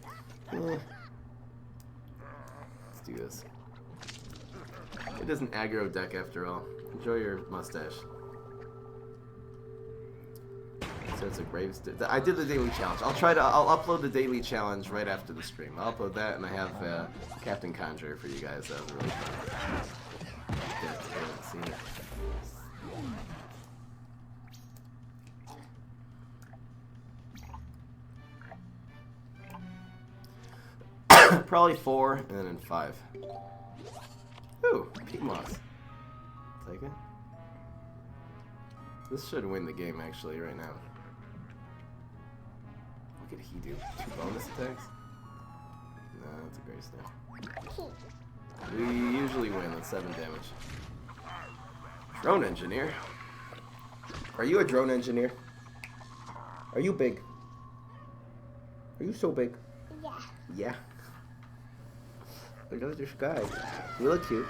Let's do this. It is an aggro deck after all. Enjoy your mustache. So it's a gravestone. I did the daily challenge. I'll upload the daily challenge right after the stream. I'll upload that, and I have Captain Conjurer for you guys. That was really fun. I haven't seen it. Probably 4, and then in 5. Ooh, Peak Moss. Take it. This should win the game, actually, right now. What could he do? 2 bonus attacks? No, that's a great snap. We usually win at 7 damage. Drone engineer? Are you a drone engineer? Are you big? Are you so big? Yeah. Yeah. Look at this guy. We look cute.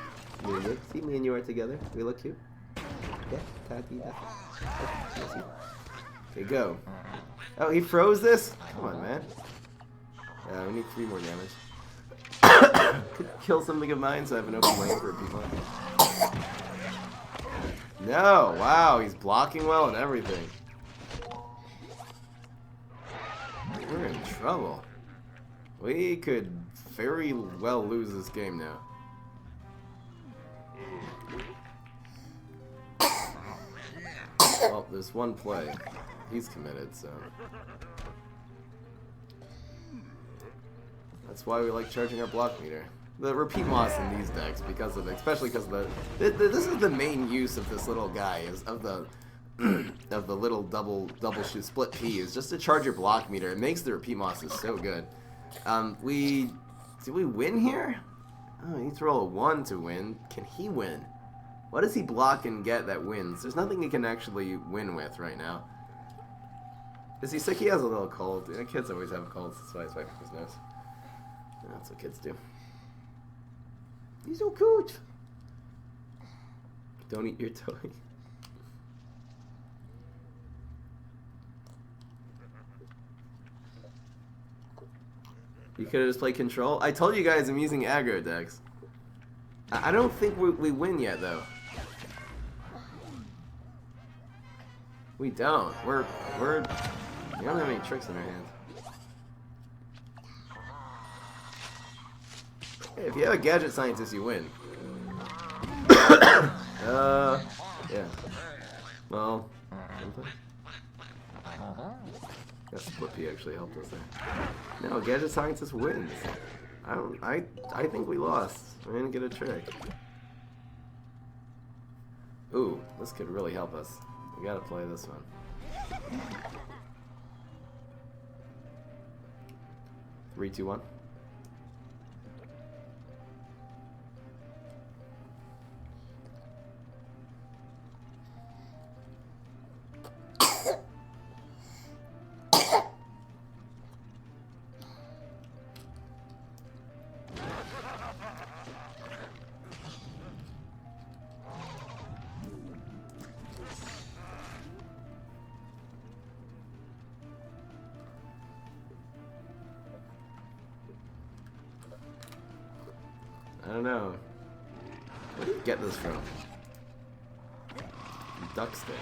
See, me and you are together. We look cute. Yeah, Tati. Okay, go. Oh, he froze this? Come on, man. We need 3 more damage. Could kill something of mine so I have an open lane for people. No, wow, he's blocking well and everything. We're in trouble. We could very well lose this game now. Well, there's one play. He's committed, so. That's why we like charging our block meter. The repeat moss in these decks, because of especially because of this is the main use of this little guy, is of the of the little double shoot split P, is just to charge your block meter. It makes the repeat mosses so good. Did we win here? Oh, he needs to roll a 1 to win. Can he win? What does he block and get that wins? There's nothing he can actually win with right now. Is he sick? He has a little cold. You know, kids always have colds. That's why he's wiping his nose. That's what kids do. He's so cute. Don't eat your toy. You could have just played control. I told you guys I'm using aggro decks. I don't think we win yet, though. We don't. We don't have any tricks in our hands. Hey, if you have a gadget scientist, you win. Yeah. Well, that split P actually helped us there. No, gadget scientist wins. I think we lost. We didn't get a trick. Ooh, this could really help us. We gotta play this one. 3, 2, 1. I don't know. Where do you get this from? Duck stick.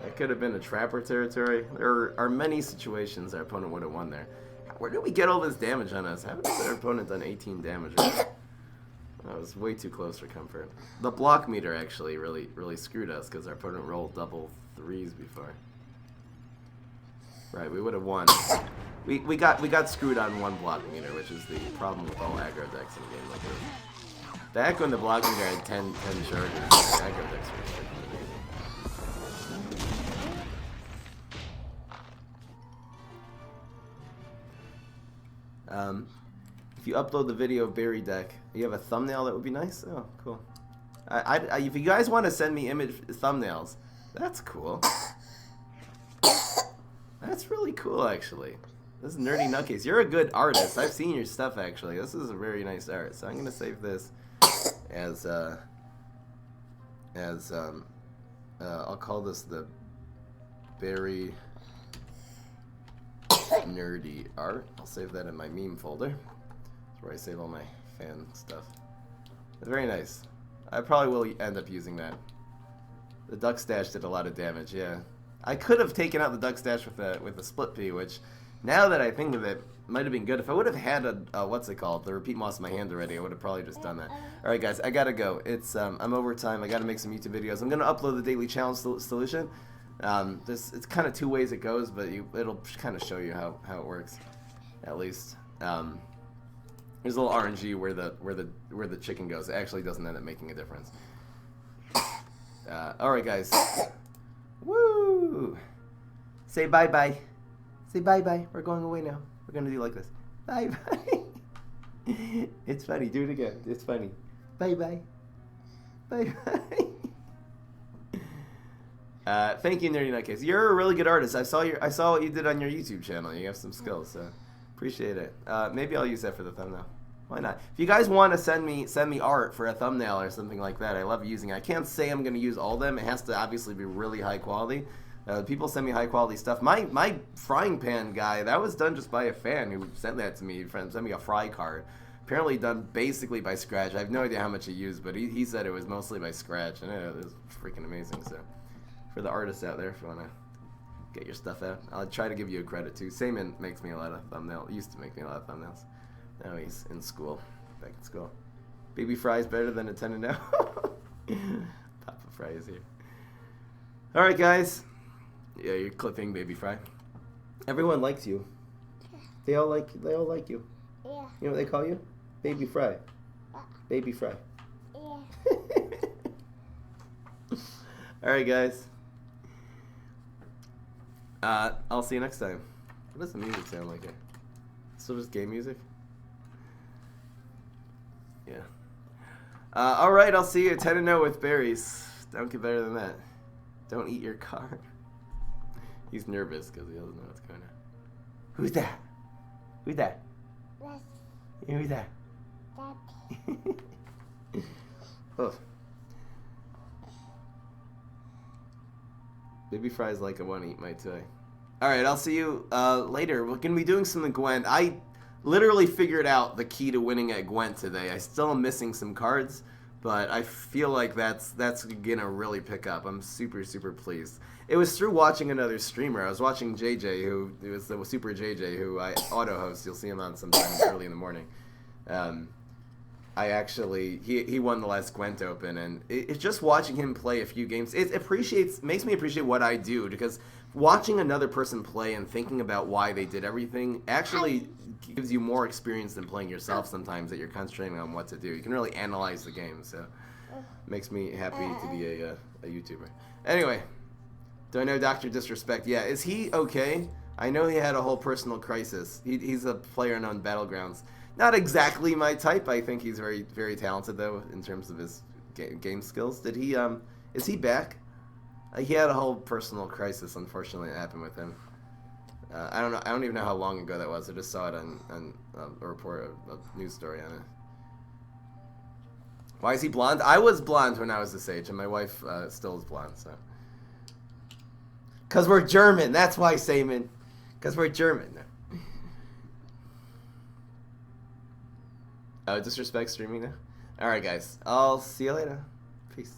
That could have been a trapper territory. There are many situations our opponent would have won there. Where did we get all this damage on us? How did our opponent done 18 damage? That was way too close for comfort. The block meter actually really screwed us because our opponent rolled double 3s before. Right, we would have won. We got screwed on one block meter, which is the problem with all aggro decks in a game like this. Back when the block meter had 10 charges, aggro decks were if you upload the video of Berry deck, you have a thumbnail that would be nice. Oh, cool. If you guys want to send me image thumbnails, that's cool. That's really cool, actually. This is Nerdy Nutcase. You're a good artist. I've seen your stuff, actually. This is a very nice art. So I'm gonna save this as I'll call this the Berry Nerdy art. I'll save that in my meme folder. That's where I save all my fan stuff. It's very nice. I probably will end up using that. The Duck Stash did a lot of damage, yeah. I could have taken out the Duck Stash with a split P, which, now that I think of it, might have been good. If I would have had a what's it called, the repeat moss in my hand already, I would have probably just done that. Alright guys, I gotta go. It's I'm over time. I gotta make some YouTube videos. I'm gonna upload the daily challenge solution. It's kind of two ways it goes, but it'll kind of show you how it works, at least. There's a little RNG where the chicken goes. It actually doesn't end up making a difference. Alright guys. Woo! Say bye-bye. Say bye-bye. We're going away now. We're going to do like this. Bye-bye. It's funny. Do it again. It's funny. Bye-bye. Bye-bye. Thank you, Nerdy Nutcase. You're a really good artist. I saw what you did on your YouTube channel. You have some skills, so appreciate it. Maybe I'll use that for the thumbnail. Why not? If you guys want to send me art for a thumbnail or something like that, I love using it. I can't say I'm going to use all of them. It has to obviously be really high quality. People send me high quality stuff. My frying pan guy, that was done just by a fan who sent that to me. Sent me a fry card. Apparently done basically by scratch. I have no idea how much he used, but he said it was mostly by scratch, and it was freaking amazing. So for the artists out there, if you want to get your stuff out, I'll try to give you a credit too. Saman makes me a lot of thumbnails. Used to make me a lot of thumbnails. Now he's in school, back in school. Baby Fry's better than Nintendo now. Papa Fry is here. All right, guys. Yeah, you're clipping Baby Fry. Everyone likes you. They all like you. Yeah. You know what they call you? Baby Fry. Baby Fry. Yeah. All right, guys. I'll see you next time. What does the music sound like here? Still just game music? Yeah. Alright, I'll see you at 10-0 with berries. Don't get better than that. Don't eat your car. He's nervous because he doesn't know what's going on. Who's that? Who's that? Who's that? Oh. Baby Fry's like I want to eat my toy. Alright, I'll see you later. We're going to be doing some Gwent. I literally figured out the key to winning at Gwent today. I still am missing some cards, but I feel like that's going to really pick up. I'm super, super pleased. It was through watching another streamer. I was watching JJ, who it was the Super JJ, who I auto-host. You'll see him on sometimes early in the morning. I actually, he won the last Gwent Open, and it's just watching him play a few games. It makes me appreciate what I do, because watching another person play and thinking about why they did everything actually gives you more experience than playing yourself sometimes, that you're concentrating on what to do. You can really analyze the game, so it makes me happy to be a YouTuber. Anyway, do I know Dr. Disrespect? Yeah, is he okay? I know he had a whole personal crisis. He's a player on Battlegrounds. Not exactly my type. I think he's very, very talented, though, in terms of his game skills. Did he, is he back? He had a whole personal crisis, unfortunately, that happened with him. I don't know. I don't even know how long ago that was. I just saw it on a report, a news story on it. Why is he blonde? I was blonde when I was this age, and my wife still is blonde, so. Because we're German. That's why, Seaman. Because we're German. Disrespect streaming now? Alright, guys. I'll see you later. Peace.